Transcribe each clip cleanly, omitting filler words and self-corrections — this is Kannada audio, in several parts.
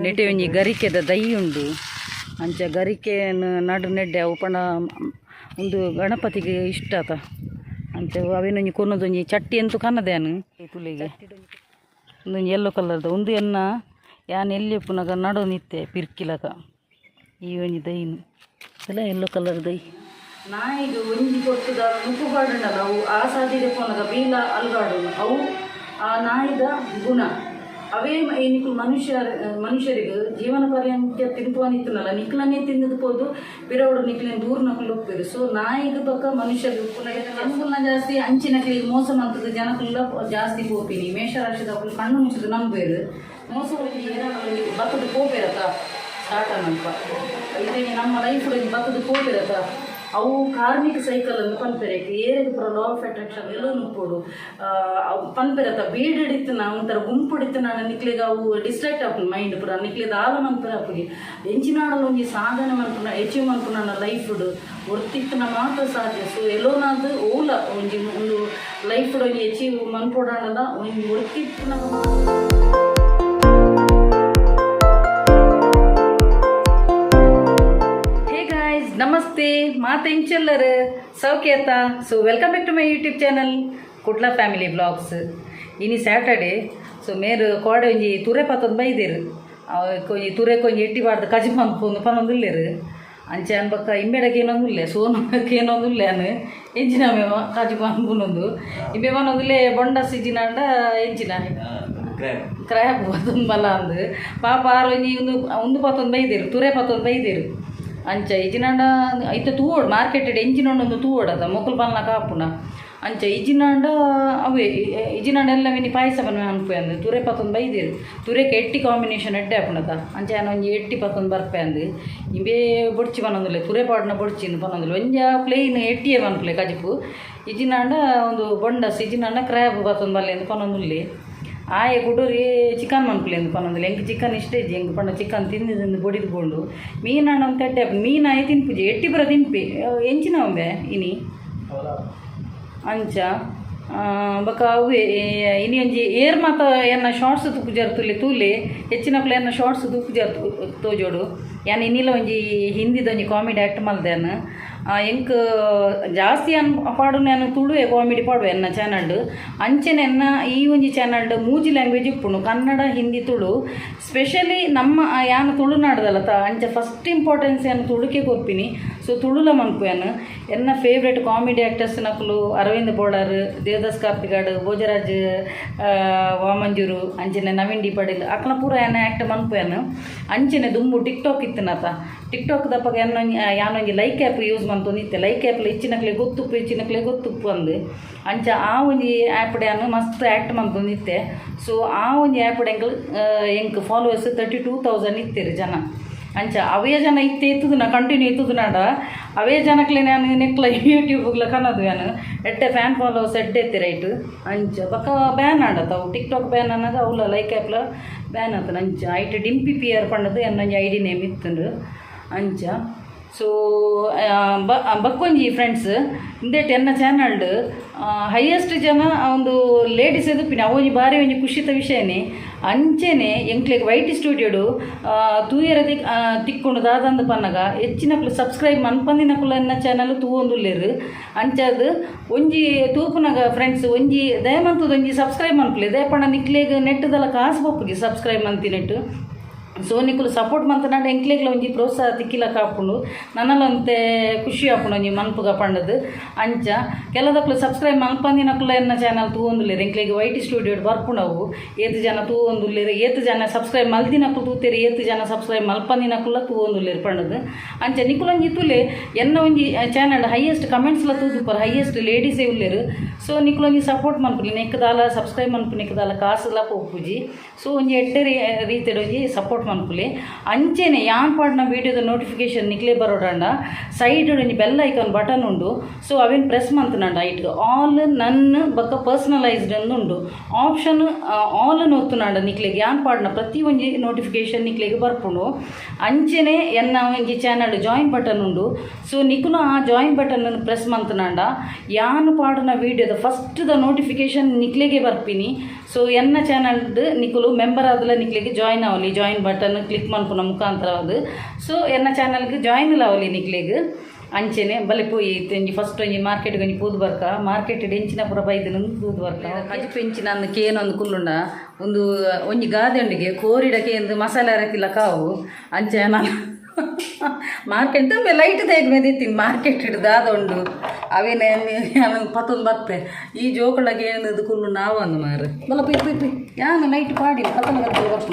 ನೆಟೆ ಒಂಜಿ ಗರಿಕೆದ ದೈ ಉಂಡು ಅಂಚ ಗರಿಕೆಯನ್ನು ನಡು ನೆಡ್ಡೆ ಅವು ಪಂಡ ಒಂದು ಗಣಪತಿಗೆ ಇಷ್ಟ ಆತ ಅಂಚ ಅವೇನೊಂಜಿ ಕೊನ್ನೊಂದೊಂಜಿ ಚಟ್ಟಿ ಅಂತೂ ಕನ್ನದೇನು ತುಳಿಗೆ ಒಂದೊಂದು ಯೆಲ್ಲೋ ಕಲರ್ದ ಒಂದು ಎನ್ನ ಯಾನ್ ಎಲ್ಲಿ ಪುನಗ ನಡು ನಿತ್ತೆ ಪಿರ್ಕಿಲಕ ಈ ಒಂಜಿ ದೈನು ಎಲ್ಲ ಯೆಲ್ಲೋ ಕಲರ್ ದೈ ನಾಯಿದು ಒಂಜಿ ಕೊಟ್ಟದ ಮುಖಪಾಡುಂಡಲ್ಲ ಅವು ಆ ಸಾಧ್ಯತೆ ಪೋನಗ ಬೀಲ ಅಲ್ಗಾಡು ಅವು ಆ ನಾಯಿದ ಗುಣ ಅವೇ ನಿಕ್ಲು ಮನುಷ್ಯರಿಗೆ ಜೀವನ ಪರ್ಯಂತ ತಿಂಪುವನಿತ್ತನಲ್ಲ ನಿಕ್ಲನ್ನೇ ತಿಂದದು ಪೋದು ಬಿರವಡು ನಿಕ್ಲಿನ ದೂರ ನಕಲು ಹೋಗ್ತಾರೆ. ಸೊ ನಾಯಿಗೆ ಪಕ್ಕ ಮನುಷ್ಯರಿಗೆ ನಮ್ಗುಲ್ಲ ಜಾಸ್ತಿ ಅಂಚಿನಕ್ಲಿಗೆ ಮೋಸ ಮಾಡ್ತದೆ ಜನಕ್ಕೆಲ್ಲ ಜಾಸ್ತಿ ಪೋಪಿನಿ ಮೇಷರಾಶಿದ ಕಣ್ಣು ಮುಚ್ಚಿದು ನಂಬೇರು ಮೋಸ ಬತ್ತದ ಪೋಪಿರತ್ತ ಸ್ಟಾರ್ಟ್ ಅನ್ನಪ್ಪ ಇದೇ ನಮ್ಮ ಲೈಫ್ ಬತ್ತದ ಪೋಪಿರತ್ತ ಅವು ಕಾರ್ಮಿಕ ಸೈಕಲ್ ಅನ್ನು ಪನ್ಪೆರಕ್ಕೆ ಏರಿಗೆ ಪುರ ಲಾ ಆಫ್ ಅಟ್ರಾಕ್ಷನ್ ಎಲ್ಲೋ ನುಪ್ಪೋಡು ಪನ್ಪೆರತ್ತ ಬೀಡಿಡಿತ್ತು ನಾ ಒಂಥರ ಗುಂಪುಡಿತ್ತು ನಾನು ನಿಕ್ಲಿಗೆ ಅವು ಡಿಸ್ಟ್ರಾಕ್ಟ್ ಆಗ್ತದೆ ಮೈಂಡ್ ಪುರ ನಿಕ್ಲಿದ ಆಲ ಮನ್ಪುರ ಹಾಕಿ ಎಂಚಿನಾಡಲ್ಲ ಒಂಜಿ ಸಾಧನೆ ಮನ್ಪುನ ಅಚೀವ್ ಮನ್ಪುನ ನನ್ನ ಲೈಫ್ ಒರ್ತಿತ್ತನ ಮಾತ್ರ ಸಾಧ್ಯ. ಸೊ ಎಲ್ಲೋನಾದು ಓಲ ಒಂಜಿ ಒಂದು ಲೈಫ್ ಒಂಜಿ ಅಚೀವ್ ಮನ್ಪೋಡಾಣದ ಒಂಜಿ ಒರ್ತಿತ್ತು ನಮಸ್ತೆ ಮಾತೆಂಚೆಲ್ಲರು ಸೌಖ್ಯತ. So welcome back to my YouTube channel Kudla family blogs. ಇನಿ ಸ್ಯಾಟರ್ಡೇ ಸೊ ಮೇರು ಕೋಡೆ ಒಂಜಿ ತುರೆ ಪತ್ತೊಂದು ಬೈದೇರು ಕೊಂಜಿ ತುರೆಗೆ ಒಂಜಿ ಎಟ್ಟಿ ಬಾರ್ದು ಕಜಿ ಪಂಪೊಂದು ಪನ್ನೊಂದುಲ್ಲೇರು ಅಂಚೆ ಅನ್ಬಕ್ಕ ಇಂಬೆಡಕ್ಕೆ ಏನೊಂದುಲ್ಲೆ ಸೋನಕ್ಕೆ ಏನೊಂದುಲ್ಲೆ ಅನು ಎಂಚಿನ ಮೇವ ಕಜಿ ಪಂಪುನೊಂದು ಇಂಬೆ ಮನೊಂದುಲ್ಲೆ ಬೊಂಡ ಸಿಜಿನಾಂಡ ಎಂಚಿನ ಕ್ರ್ಯಾಬ್ ಪತ್ತೊಂದು ಬಲ ಅಂದು ಪಾಪ ಆರೊಂಜಿ ಒಂದು ಪತ್ತೊಂದು ಬೈದೇರು ತುರೆ ಪತ್ತೊಂದು ಬೈದೇರು ಅಂಚ ಇಜಿನಾಂಡ ಐತ ತೂವೋಡು ಮಾರ್ಕೆಟೆಡ್ ಎಂಚಿನೊಂದೊಂದು ತೂವೋಡದ ಮೊಕ್ಕಲು ಪಾಲನ ಕಾಪುನ ಅಂಚ ಇಜಿನಾಂಡ ಅವೇ ಇಜಿನಾಂಡ ಎಲ್ಲ ವಿನಿ ಪಾಯಸ ಬನ್ನ ಅನ್ಪೆ ಅಂದು ತುರೆ ಪತ್ತೊಂದು ಬೈದೇರು ತುರೆಗೆ ಎಟ್ಟಿ ಕಾಂಬಿನೇಷನ್ ಎಡ್ಡೆ ಹಾಪುನದ ಅಂಚ ಒಂಜಿ ಎಟ್ಟಿ ಪತ್ತೊಂದು ಬರ್ಪೆ ಅಂದು ಇಂಬೇ ಬೊಡ್ಚಿ ಬನ್ನೊಂದುಲ್ಲೆ ತುರೆ ಪಾಡ್ನ ಬೊಡ್ಚಿಂದು ಪನ್ನೊಂದುಲ್ಲೆ ಒಂಜ ಪ್ಲೇನ್ ಎಟ್ಟಿಯೇ ಬನ್ಪುಲೆ ಕಜಿಪು ಇಜಿನಾಂಡ ಒಂದು ಬೊಂಡಸ್ ಇಜಿನಾಂಡ ಕ್ರ್ಯಾಬ್ ಪತ್ತೊಂದು ಬಲ್ಲೆ ಎಂದು ಪನ್ನೊಂದುಲ್ಲೆ ಆಯೆ ಕುಡೂರಿ ಚಿಕನ್ ಮನ್ಪುಲೆಂದು ಪನ್ನೊಂದುಲ್ಲೆ ಎಂಕ್ ಚಿಕನ್ ಇಷ್ಟ ಇಜ್ಜಿ ಎಂಕ್ ಪಂಡ ಚಿಕನ್ ತಿಂದಿದ್ದು ಬೊಡಿದುಕೊಂಡು ಮೀನಾಂಡ ಒಂದು ತಟ್ಟೆ ಮೀನು ಆಯೆ ತಿನ್ಪುಜಿ ಎಟ್ಟಿ ಬರ ತಿನ್ಪಿ ಎಂಚಿನ ಒಂಬೆ ಇನಿ ಅಂಚ ಬೊಕ ಅವೇ ಇನಿ ಒಂಜಿ ಏರ್ ಮಾತ ಎನ್ನ ಶಾರ್ಟ್ಸ್ ತುಪ್ಪು ಜರ್ತುಲೆ ತೂಲೆ ಹೆಚ್ಚಿನಕ್ಲೆ ಎನ್ನ ಶಾರ್ಟ್ಸ್ ತುಪ್ಪು ಜರ್ತು ತೋಜೋಡು ಯಾನ್ ಇನ್ನಿಲ್ಲ ಒಂಜಿ ಹಿಂದಿದೊಂಜಿ ಕಾಮಿಡಿ ಆ್ಯಕ್ಟ್ ಮಲ್ದೆನು ಎಂಕ್ ಜಾಸ್ತಿ ಪಾಡು ನಾನು ತುಳುವೆ ಕಾಮಿಡಿ ಪಾಡುವೆ ಎನ್ನ ಚಾನಲ್ಡ್ ಅಂಚೆನೆ ಎನ್ನ ಈ ಒಂಜಿ ಚಾನಲ್ಡ್ ಮೂಜಿ ಲ್ಯಾಂಗ್ವೇಜ್ ಇಪ್ಪುಂಡು ಕನ್ನಡ ಹಿಂದಿ ತುಳು ಸ್ಪೆಷಲಿ ನಮ್ಮ ಯಾನು ತುಳುನಾಡ್ದಲ್ಲ ಅಂಚ ಫಸ್ಟ್ ಇಂಪಾರ್ಟೆನ್ಸ್ ಏನು ತುಳುಕೆ ಕೊರ್ಪಿನಿ. ಸೊ ತುಳುಲ ಮನ್ಪುಯನು ಎನ್ನ ಫೇವ್ರೆಟ್ ಕಾಮಿಡಿ ಆ್ಯಕ್ಟರ್ಸ್ ನಕಲು ಅರವಿಂದ್ ಬೋಡರ್ ದೇವದಾಸ್ ಕಾರ್ತಿಗಾಡ್ ಭೋಜರಾಜ್ ವಾಮಂಜೂರು ಅಂಚೆನೆ ನವೀನ್ ಡಿ ಪಾಟೀಲ್ ಅಕ್ಲ ಪೂರ ಎನ್ನ ಆ್ಯಕ್ಟ್ ಮನ್ಪುಯನು ಅಂಚೆನೆ ದುಂಬು ಟಿಕ್ಟಾಕ್ ಇತ್ತನತ ಟಿಕ್ಟಾಕ್ ದಪ್ಪಗ ಯಾನೊಂಜಿ ಲೈಕ್ ಆ್ಯಪ್ ಯೂಸ್ ಮಂತೊಂದಿತ್ತೆ ಲೈಕ್ ಆ್ಯಪ್ಲ ಇಚ್ಚಿನಕ್ಲೆ ಗೊತ್ತುಪ್ಪು ಅಂದು ಅಂಚ ಆ ಒಂಜಿ ಆ್ಯಪ್ ಡ್ಯಾನು ಮಸ್ತ್ ಆ್ಯಕ್ಟ್ ಮಂತೊಂದಿತ್ತೆ. ಸೊ ಆ ಒಂಜಿ ಆ್ಯಪ್ ಎಂಕ್ ಫಾಲೋವರ್ಸ್ 32,000 ಇತ್ತೇರು ಜನ ಅಂಚ ಅವೇ ಜನ ಇತ್ತೇತದು ನಾ ಕಂಟಿನ್ಯೂ ಇತ್ತದು ನಾಡ ಅವೇ ಜನಕ್ಲೆ ನಾನು ನೆಕ್ಲ ಯೂಟ್ಯೂಬ್ಗ್ಲ ಕನ್ನದು ನಾನು ಎಡ್ಡೆ ಫ್ಯಾನ್ ಫಾಲೋವರ್ಸ್ ಎಡ್ಡೆ ಎತ್ತಿ ರೈಟ್ ಅಂಚ ಬಕ್ಕ ಬ್ಯಾನ್ ಆಡತ್ತವು ಟಿಕ್ಟಾಕ್ ಬ್ಯಾನ್ ಅನ್ನೋದು ಅವಳ ಲೈಕ್ ಆ್ಯಪ್ಲ ಬ್ಯಾನ್ ಆತನ ಅಂಚ ಐಟ್ ಡಿಂಪಿ ಪಿಯರ್ ಪಂಡದು ಎನ್ನೊಂಜಿ ಐಡಿ ನೇಮ್ ಇತ್ತಂಡು ಅಂಚ. ಸೊ ಬಕ್ಕೊಂಜಿ ಫ್ರೆಂಡ್ಸ್ ಇಂದೇಟ್ ಎನ್ನ ಚಾನಲ್ಡ್ ಹೈಯೆಸ್ಟ್ ಜನ ಒಂದು ಲೇಡೀಸ್ ಎದುಪಿನ ಅವೊಂಜಿ ಬಾರಿ ಒಂಜಿ ಖುಷಿತ ವಿಷಯನೇ ಅಂಚೆನೆ ಎಂಕ್ಲೆಗ್ ವೈಟಿ ಸ್ಟುಡಿಯೋಡು ತೂಯರ ತಿಕ್ಕೊಂಡು ದಾದಂದು ಪನ್ನಗ ಹೆಚ್ಚಿನಕ್ಲು ಸಬ್ಸ್ಕ್ರೈಬ್ ಮನ್ಪಂದಿನಕುಲು ಎನ್ನ ಚಾನಲ್ ತೂವೊಂದುಲ್ಲೇರು ಅಂಚದು ಒಂಜಿ ತೂಪುನಗ ಫ್ರೆಂಡ್ಸ್ ಒಂಜಿ ದಯಮಂತದ ಒಂಜಿ ಸಬ್ಸ್ಕ್ರೈಬ್ ಮನ್ಪುಲೆ ದಯಪಂಡ ನಿಕ್ಲೆಗ್ ನೆಟ್ಟದಲ್ಲ ಕಾಸು ಬಪ್ಪುಜಿ ಸಬ್ಸ್ಕ್ರೈಬ್ ಮಂತಿ ನೆಟ್ಟು. ಸೊ ನಿಕ್ಕಲು ಸಪೋರ್ಟ್ ಮಂತನಾಡ ಎಂಕ್ಲೆಗ್ಲ ಒಂಜಿ ಪ್ರೋತ್ಸಾಹ ತಿಕ್ಕಿಲ ಕಾಪುಂಡು ನನ್ನಲಂತೆ ಖುಷಿ ಆಪುಂಡು ಒಂಜಿ ಮನ್ಪುಗ ಪಂಡದು ಅಂಚ ಕೆಲದಕ್ಲು ಸಬ್ಸ್ಕ್ರೈಬ್ ಮಲ್ಪಂದಿನಕ್ಲ ಎನ್ನ ಚಾನಲ್ ತೂವೊಂದುಲ್ಲೇರು ಎಂಕ್ಲೆಗ್ ವೈಟಿ ಸ್ಟುಡಿಯೋಡ್ ಬರ್ಪುಂಡವು ಏತು ಜನ ತೂವೊಂದುಲ್ಲೇರು ಏತು ಜನ ಸಬ್ಸ್ಕ್ರೈಬ್ ಮಲ್ದಿನಕ್ಲು ತೂತೇರು ಏತು ಜನ ಸಬ್ಸ್ಕ್ರೈಬ್ ಮಲ್ಪಂದಿನಕ್ಲ ತೂವೊಂದುಲ್ಲೇರು ಪಂಡದು ಅಂಚ ನಿಕ್ಕುಲೊಂಜಿ ತುಲೆ ಎನ್ನ ಒಂಜಿ ಚಾನಲ್ ಹೈಯೆಸ್ಟ್ ಕಮೆಂಟ್ಸ್ಲ ತೂದುಪ್ಪರು ಹೈಯೆಸ್ಟ್ ಲೇಡೀಸೇ ಉಲ್ಲೇರು. ಸೊ ನಿಕ್ಕುಲೊಂಜಿ ಸಪೋರ್ಟ್ ಮನ್ಪುಲಿ ನೆಕ್ಕದಾಲ ಸಬ್ಸ್ಕ್ರೈಬ್ ಮನ್ಪು ನೆಕ್ಕದಾಲ ಕಾಸುಲ ಪೋಪುಜಿ. ಸೊ ಒಂಜಿ ಎಡ್ಡೆ ರೀತಿಡ್ ಒಂಜಿ ಸಪೋರ್ಟ್ ಮನ್ಪುಲೆ ಅಂಚೆನೆ ಯಾನ್ ಪಾಡ್ನ ವೀಡಿಯೋದ ನೋಟಿಫಿಕೇಶನ್ ನಿಕ್ಲೆ ಬರೋಡಂಡ ಸೈಡ್ ಒಂಜಿ ಬೆಲ್ ಐಕಾನ್ ಬಟನ್ ಉಂಡು. ಸೊ ಅವೇನು ಪ್ರೆಸ್ ಮಂತನಂಡ ಇಟ್ಗೆ ಆಲ್ ನನ್ನ ಬಕ್ಕ ಪರ್ಸನಲೈಸ್ಡ್ ಉಂಡು ಆಪ್ಷನ್ ಆಲ್ ಒತ್ತುನಾಂಡ ನಿಕ್ಲೆಗೆ ಯಾನ್ ಪಾಡ್ನ ಪ್ರತಿ ಒಂಜಿ ನೋಟಿಫಿಕೇಶನ್ ನಿಕ್ಲೆಗೆ ಬರ್ಪುಂಡು. ಅಂಚೆನೆ ಎನ್ನ ಒಂಜಿ ಚಾನಲ್ ಜಾಯಿನ್ ಬಟನ್ ಉಂಡು. ಸೊ ನಿಕುಲು ಆ ಜಾಯಿನ್ ಬಟನ್ ಪ್ರೆಸ್ ಮಂತನಾಂಡ ಯಾನ್ ಪಾಡ್ನ ವೀಡಿಯೋದ ಫಸ್ಟ್ ದ ನೋಟಿಫಿಕೇಶನ್ ನಿಕ್ಲೆಗೆ ಬರ್ಪಿನಿ. ಸೊ ಎನ್ನ ಚಾನಲ್ದು ನಿಕುಲು ಮೆಂಬರ್ ಆದಲ ನಿಕ್ಲಿಗೆ ಜಾಯಿನ್ ಆವಲಿ ಜಾಯಿನ್ ಬಟನ್ ಕ್ಲಿಕ್ ಮನ್ಪುನ ಮುಖಾಂತರ ಅದು ಸೊ ಎನ್ನ ಚಾನಲ್ಗೆ ಜಾಯಿನ್ ಆವಲಿ ನಿಕ್ಲಿಗೆ ಅಂಚೆನೆ ಬಲೆ ಪೋಯಿ ಒಂಜಿ ಫಸ್ಟ್ ಒಂಜಿ ಮಾರ್ಕೆಟ್ಗೆ ಒಂಜಿ ಪೂದು ಬರ್ಕ ಮಾರ್ಕೆಟ್ ಎಂಚಿನ ಪೂರ ಬೈದಿನ ಪೂದು ಬರ್ಕ ಕಜಿ ಪೆಂಚಿನ ಅಂದು ಕೇನೊಂದು ಕುಲ್ಲುಂಡ ಒಂದು ಒಂಜಿ ಗಾದೆ ಉಂಡಿಗೆ ಕೋರಿಡಕ್ಕೆ ಎಂದು ಮಸಾಲೆ ಅರಕಿಲ್ಲ ಕಾವು ಅಂಚೆ ನಾನು ಮಾರ್ಕೆಟ್ ತುಂಬ ಲೈಟ್ ತೆಗೆದು ಬಂದಿತ್ತೀನಿ ಮಾರ್ಕೆಟ್ ಹಿಡ್ದು ಉಂಡು ಅವೇನೇ ನಾನು ಪತ್ತೊಂದು ಬತ್ತೆ ಈ ಜೋಕಳಗೆ ಏನದು ಕುಲ್ಲು ನಾವು ಅಂದು ಮಾರು ಬಲ್ಲ ಪಿ ಪಿ ಪಿ ಯಾನು ಲೈಟ್ ಪಾಡಿ ಪತ್ತೊಂದು ಗಂಟೆ ವರ್ಷ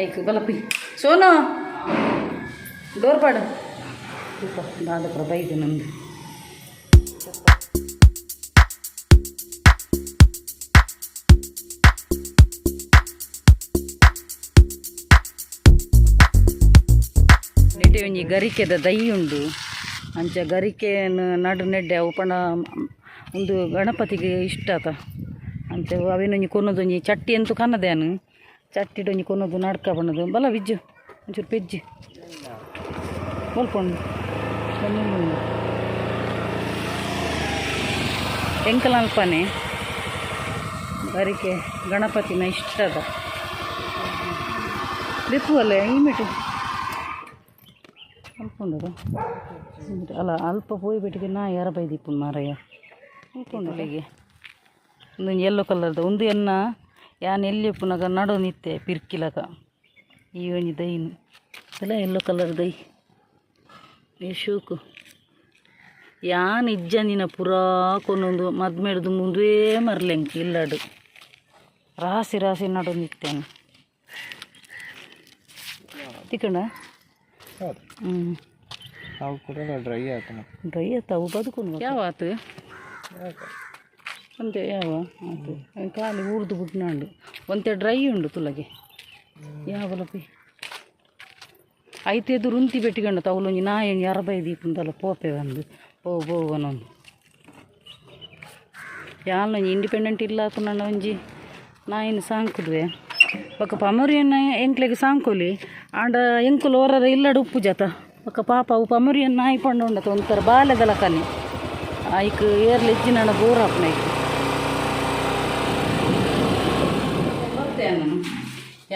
ಐಕ್ ಬಲ್ಲ ಪಿ ಸೋನು ಡೋರ್ ಪಾಡು ದಾದ ಪುರ ಬೈದು ನಮ್ಮದು ಒಂಜಿ ಗರಿಕೆದ ದೈ ಉಂಡು ಅಂಚ ಗರಿಕೆಯನ್ನು ನಡು ನೆಡ್ಡೆ ಅವು ಪಂಡ ಒಂದು ಗಣಪತಿಗೆ ಇಷ್ಟ ಆತ ಅಂಚ ಅವೇನೊಂಜಿ ಕೊನ್ನೊಂದೊಂಜಿ ಚಟ್ಟಿ ಅಂತೂ ಕನ್ನದೇನು ಚಟ್ಟಿಡೊಂಜಿ ಕೊನ್ನೋದು ನಡ್ಕ ಬಣ್ಣದು ಬಲ ವಿಜ್ಜು ಒಂಚೂರು ಪೆಜ್ಜಿ ಬಲ್ಪೊಂಡು ಎಂಕಲ ಅಲ್ಪನೆ ಗರಿಕೆ ಗಣಪತಿನ ಇಷ್ಟ ಅದ ಬೆಪ್ಪು ಅಲ್ಲೇ ಇಮಿಟು ಅಲ್ಪುಂಡದು ಅಲ್ಲ ಅಲ್ಪ ಪೋಯಿ ಬಿಟ್ಟಿಗೆ ನಾ ಯಾರ ಬೈದಿಪ್ಪು ಮಾರಯ್ಯ ಅಲ್ಪುಂಡಲ್ಲಿಗೆ ಒಂದು ಯೆಲ್ಲೋ ಕಲರ್ದ ಒಂದು ಎನ್ನ ಯಾನ್ ಎಲ್ಲಿ ಪುನಗ ನಡು ನಿತ್ತೆ ಪಿರ್ಕಿಲಕ ಈ ಒಂಜಿ ದೈನು ಎಲ್ಲ ಯೆಲ್ಲೋ ಕಲರ್ ದೈ ಈ ಶೂಕು ಯಾನ್ ಇಜ್ಜನಿನ ಪುರಾ ಕೊನೊಂದು ಮದ್ಮೆಡ್ದು ಮುಂದೇ ಮರ್ಲೆಂಕಿ ಇಲ್ಲಡು ರಾಸಿ ರಾಸಿ ನಡು ನಿತ್ತೇನೆ ತಿಕ್ಕಂಡ ಅವು ಕೂಡ ಡ್ರೈ ಆಯ್ತಾವು ಬದುಕೊಂಡು ಯಾವ ಆತು ಅಂತೆ ಯಾವ ಆತು ಖಾಲಿ ಊರ್ದು ಬಿಟ್ನಾಂಡು ಒಂತೆ ಡ್ರೈ ಉಂಡು ತುಲಗೆ ಯಾವಲಪಿ ಐತೆದು ರುಂತಿ ಬೆಟ್ಟಿಗಂಡು ತವಲೊಂಜಿ ನಾಯಣಿ ಅರಬೈ ದೀಪಂದಲ್ಲ ಪೋಪೆ ಬಂದು ಬೋವನೊಂದು ಯಾಲೊಂಜಿ ಇಂಡಿಪೆಂಡೆಂಟ್ ಇಲ್ಲ ಆತು ನನ್ನ ಒಂಜಿ ನಾಯಿನ ಸಾಂಕುದ್ವೆ ఒక పమరియన్న ఎంక్లకి సాంకోలి ఆడ ఎంకులు ఓరర ఇల్లడు ఉప్పు జత ఒక పాప అవు పమరియన్న అయిపండు ఉండదు ಒಂಥರ ಬಾಲೆದಲ ಕನಿ ಐಕ್ ಏರ್ಲಿ ಇಜ್ಜಿನ ಬೋರ್ ಹಾಪ್ನ ಐಕ್ ಬರ್ತೇನೆ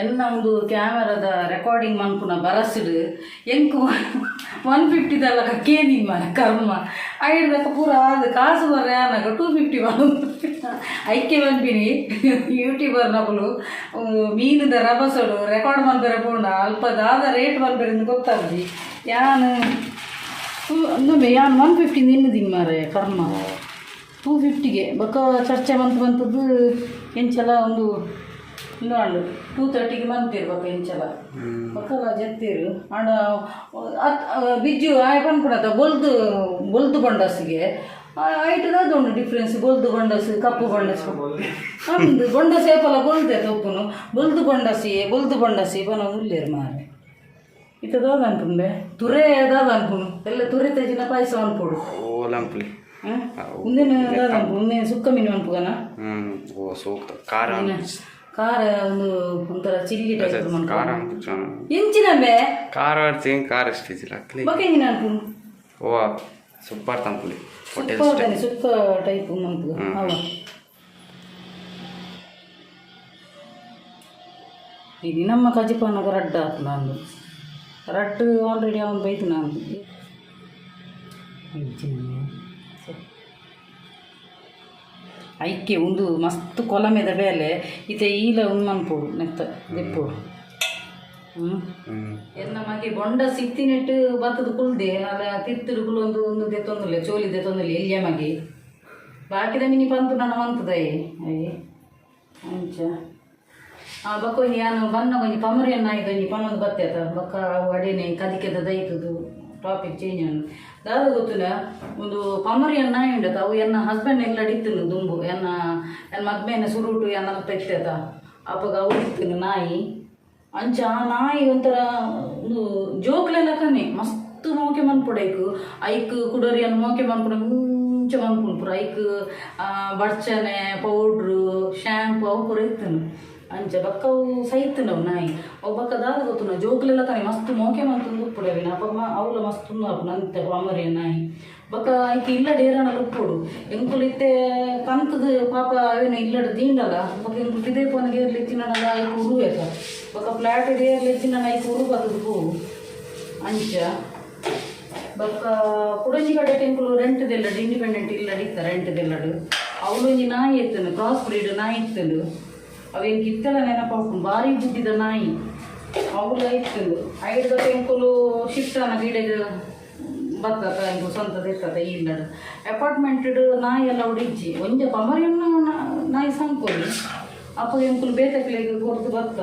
ಎನ್ನ ಒಂದು ಕ್ಯಾಮರಾದ ರೆಕಾರ್ಡಿಂಗ್ ಮನ್ಪುನ ಬರಸಿಡು ಎಂಕು 150 ದಲ್ಲ ಕೇನಿ ಮರ ಕರ್ಮ ಐಡ್ದಕ್ಕ ಪೂರ ಅದು ಕಾಸು ಬರ್ರೆ ಅನ್ನಕ 250 ಬಂದು ಐಕೆ ಬಂದ್ಬಿನಿ ಯೂಟ್ಯೂಬರ್ ನಕಲು ಮೀನದ ರಭಸಡು ರೆಕಾರ್ಡ್ ಮಲ್ಬೆರೆ ಪೋಂಡ ಅಲ್ಪದಾದ ರೇಟ್ ಮಲ್ಬೆರಿಂದ ಗೊತ್ತಾಗ್ಲಿ ಯಾನು ಇನ್ನೊಮ್ಮೆ ಯಾನು 150 ನಿನ್ನದಿನ್ ಮಾರೆ ಕರ್ಮ 250ಗೆ ಬಕ್ಕ ಚರ್ಚೆ ಬಂತದ್ದು ಎಂಚಲ ಒಂದು ಇನ್ನೊಂದು 230ಗೆ ಬಂತಿರ್ಬೇಕು ಎಂಚಲ ಬಕ್ಕಲ್ಲ ಜತ್ತೀರು ಆಂಡ ಬಿಜ್ಜು ಆಯ್ ಪನ್ಪುಣತ ಬೊಲ್ದು ಬೊಂಡಸ್ಸಿಗೆ ಐಟದ ಉಂಡು ಡಿಫ್ರೆನ್ಸ್ ಬೊಲ್ದು ಬೊಂಡಸ್ ಕಪ್ಪು ಬೊಂಡಸ್ ನಮ್ದು ಬೊಂಡಸ್ ಏಪಲ ಬೊಲ್ದೆ ತೊಪ್ಪುನು ಬೊಲ್ದು ಬೊಂಡಸಿ ಬನ ಉಲ್ಲೇರು ಮಾರೆ ಇತ್ತದಾದ ಅನ್ಪುಂಡೆ ತುರೆ ಅದಾದ ಅನ್ಪುನು ಎಲ್ಲ ತುರೆ ತೆಜಿನ ಪಾಯಸ ಅನ್ಪುಡು ಓಲಂಪ್ಲಿ ಮುಂದಿನ ಅದಾದ ಅನ್ಪು ಮುಂದಿನ ಸುಕ್ಕ ಮೀನು ಅನ್ಪುಗನ ಓ ಸೂಕ್ತ ಖಾರ ಖಾರ ಒಂದು ಒಂಥರ ಚಿಲ್ಲಿ ಟೈಪ್ ಖಾರ ಎಂಚಿನಂಬೆ ಖಾರ ಅರ್ಚೇನ್ ಖಾರ ಇಷ್ಟಿಲ್ಲ ಬಕ್ಕೆ ಎಂಜಿನ ಅನ್ಪುನು ಓ ಸೂಪರ್ ತಂಪುಲಿ ಸುಕ್ಕ ಟೈಪ್ ಮಂತು ಅವ ಇದು ನಮ್ಮ ಕಜಿಪನಗ ರಡ್ಡ ಆತು ನಾನು ರಡ್ಡು ಆಲ್ರೆಡಿ ಅವನು ಬೈತು ನಾನು ಐಕೆ ಒಂದು ಮಸ್ತ್ ಕೊಲಮೆದ ಬೇಲೆ ಈತೆ ಈಲ ಉಣ್ಮನ್ಪೋಡು ನೆತ್ತ ದೆಪ್ಪೋಡು ಎನ್ನ ಮಗೆ ಬೊಂಡ ಸಿಕ್ತಿನೆಟ್ಟು ಬತ್ತದು ಕುಲ್ದೆ ಅಲ್ಲ ತಿರ್ತುಡು ಕುಲೊಂದು ಒಂದು ದೆತ್ತೊಂದುಲ್ಲೆ ಚೋಲಿ ದೆತ್ತೊಂದುಲ್ಲೆ ಎಲ್ಲಿಯ ಮಗೆ ಬಾಕಿದ ಮಿನಿ ಪಂತು ನನ್ನ ಮಂತದಯೇ ಅಯ್ಯೇ ಅಂಚ ಬಕ್ಕ ಯಾನು ಬನ್ನ ಕೊಂಚ ಪಮರಿಯನ್ನ ಆಯ್ತು ಒಂಜಿ ಪನ್ನೊಂದು ಬತ್ತೇತ ಬಕ್ಕ ಅವು ಅಡೇನೆ ಕದಿಕೆದ ದೈತದು ಟಾಪಿಕ್ ಚೇಂಜ್ ಅನ್ನು ದಾದ ಗೊತ್ತಿಲ್ಲ ಒಂದು ಪಮರಿಯನ್ನ ಉಂಡತ ಅವು ಎನ್ನ ಹಸ್ಬೆಂಡ್ ಎಲ್ಲ ಅಡಿತ್ತನು ದುಂಬು ಎನ್ನ ಮದ್ಮೇನ ಸುರುಟು ಎನ್ನ ತೆಗ್ತೇತ ಅಪ್ಪಗ ಅವು ಇತ್ತನು ನಾಯಿ ಅಂಚ ಆ ನಾಯಿ ಒಂಥರ ಒಂದು ಜೋಕ್ಲೆಲ್ಲ ಕನೆ ಮಸ್ತ್ ಮೋಕೆ ಮನ್ಪುಡೈಕು ಐಕ್ ಕುಡರಿಯನ್ನು ಮೋಕೆ ಮನ್ಪುಡ ಮುಂಚ ಮನ್ಪುಣ್ಪುರ ಐಕ್ ಬಡ್ಚನೆ ಪೌಡ್ರು ಶ್ಯಾಂಪು ಅವು ಪೂರ ಇತ್ತನು ಅಂಚ ಬಕ್ಕವು ಸೈತ್ ನಾವು ನಾಯಿ ಅವು ಬಕ್ಕ ದಾದ ಗೊತ್ತು ಜೋಕ್ಲೆಲ್ಲ ಕನೆ ಮಸ್ತ್ ಮೋಕೆ ಮಂತು ಉಪ್ಪುಡವಿನ ಅಪ್ಪ ಅವಳ ಮಸ್ತ್ ನಂತೆ ಅಮರಿಯ ನಾಯಿ ಬೊಕ್ಕ ಐಕೆ ಇಲ್ಲಡೆ ಏರನಲ್ಲ ಉಪ್ಪೋಡು ಎಂಕುಲು ಇತ್ತೆ ಕಂತದ ಪಾಪ ಅವೇನು ಇಲ್ಲಡೆ ದೀಂಡಲ್ಲ ಬೊಕ್ಕ ಎಂಕುಲು ಬಿದೆ ಪೋನಿಗೆ ಏರ್ಲಿ ಇತ್ತಿನಲ್ಲ ಐಕೆ ಉರುವೇಕ ಬೊಕ್ಕ ಫ್ಲಾಟ್ ಏರ್ಲಿ ಇತ್ತಿನಲ್ಲ ಐಕೆ ಉರು ಬರ್ತದ ಪೋವು ಅಂಚ ಬೊಕ್ಕ ಕುಡಂಜಿ ಕಡೆ ಎಂಕುಲು ರೆಂಟ್ದೆಲ್ಲಡು ಇಂಡಿಪೆಂಡೆಂಟ್ ಇಲ್ಲಡು ಇತ್ತ ರೆಂಟ್ದೆಲ್ಲಡು ಅವಳು ಒಂಜಿ ನಾಯಿ ಎತ್ತನು ಕ್ರಾಸ್ ಬ್ರೀಡ್ ನಾಯಿ ಇತ್ತಂಡು ಅವೇನು ಕಿತ್ತಲ ನೆನಪಾಪು ಭಾರಿ ಬುದ್ಧಿದ ನಾಯಿ ಅವಳು ಇತ್ತಂದು ಐದು ಎಂಕುಲು ಶಿಫ್ಟ್ ಅನ್ನ ಗಿಡದ ಬರ್ತದ ಎಂಕು ಸ್ವಂತದ ಇರ್ತದ ಇಲ್ಲಡು ಅಪಾರ್ಟ್ಮೆಂಟ್ ನಾಯಿ ಎಲ್ಲ ಉಡಿಜ್ಜಿ ಒಂಜ ಪಮರಿಯನ್ನು ನಾಯಿ ಸಂಕೋಲಿ ಅಪ್ಪ ಎಂಕುಲು ಬೇತಕ್ಲೆಗ್ ಕೊರ್ದು ಬತ್ತ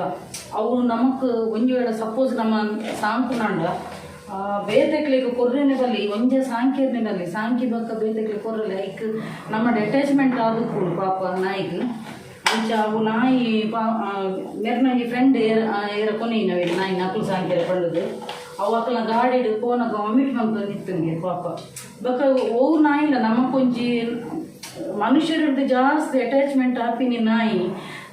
ಅವು ನಮಕ್ ಒಂಜಿ ವೇಳೆ ಸಪೋಸ್ ನಮ್ಮ ಸಾಂಕುನಂಡ ಬೇತಕ್ಲೆಗ್ ಕೊರ್ರೆನೆ ಬಲ್ಲಿ ಒಂಜ ಸಾಂಕೇರ್ನೆ ಬಲ್ಲಿ ಸಾಂಕಿ ಬಕ್ಕ ಬೇತಕ್ಲೆ ಕೊರ್ರಲೆ ಐಕ್ ನಮ್ಮ ಅಟ್ಯಾಚ್ಮೆಂಟ್ ಆದಕ್ಕೂ ಪಾಪ ನಾಯಿಗೆ ಅಂಚ ಅವು ನಾಯಿ ನೆರ್ನಂಜಿ ಫ್ರೆಂಡ್ ಏರ ಕೊನೆಯಿನವೆ ನಾಯಿ ನಕಲು ಸಾಂಕೇರ ಪಂಡದು ಅವು ಅಕ್ಕಲ ಗಾಡಿಡು ಪೋನಗ ವಾಮಿಟ್ ಮಂತ ನಿತ್ತಂಗೆ ಪಾಪ ಬೊಕ್ಕ ಓವು ನಾಯಿಲ್ಲ ನಮಕೊಂಜಿ ಮನುಷ್ಯರದ್ದು ಜಾಸ್ತಿ ಅಟ್ಯಾಚ್ಮೆಂಟ್ ಆಪಿನಿ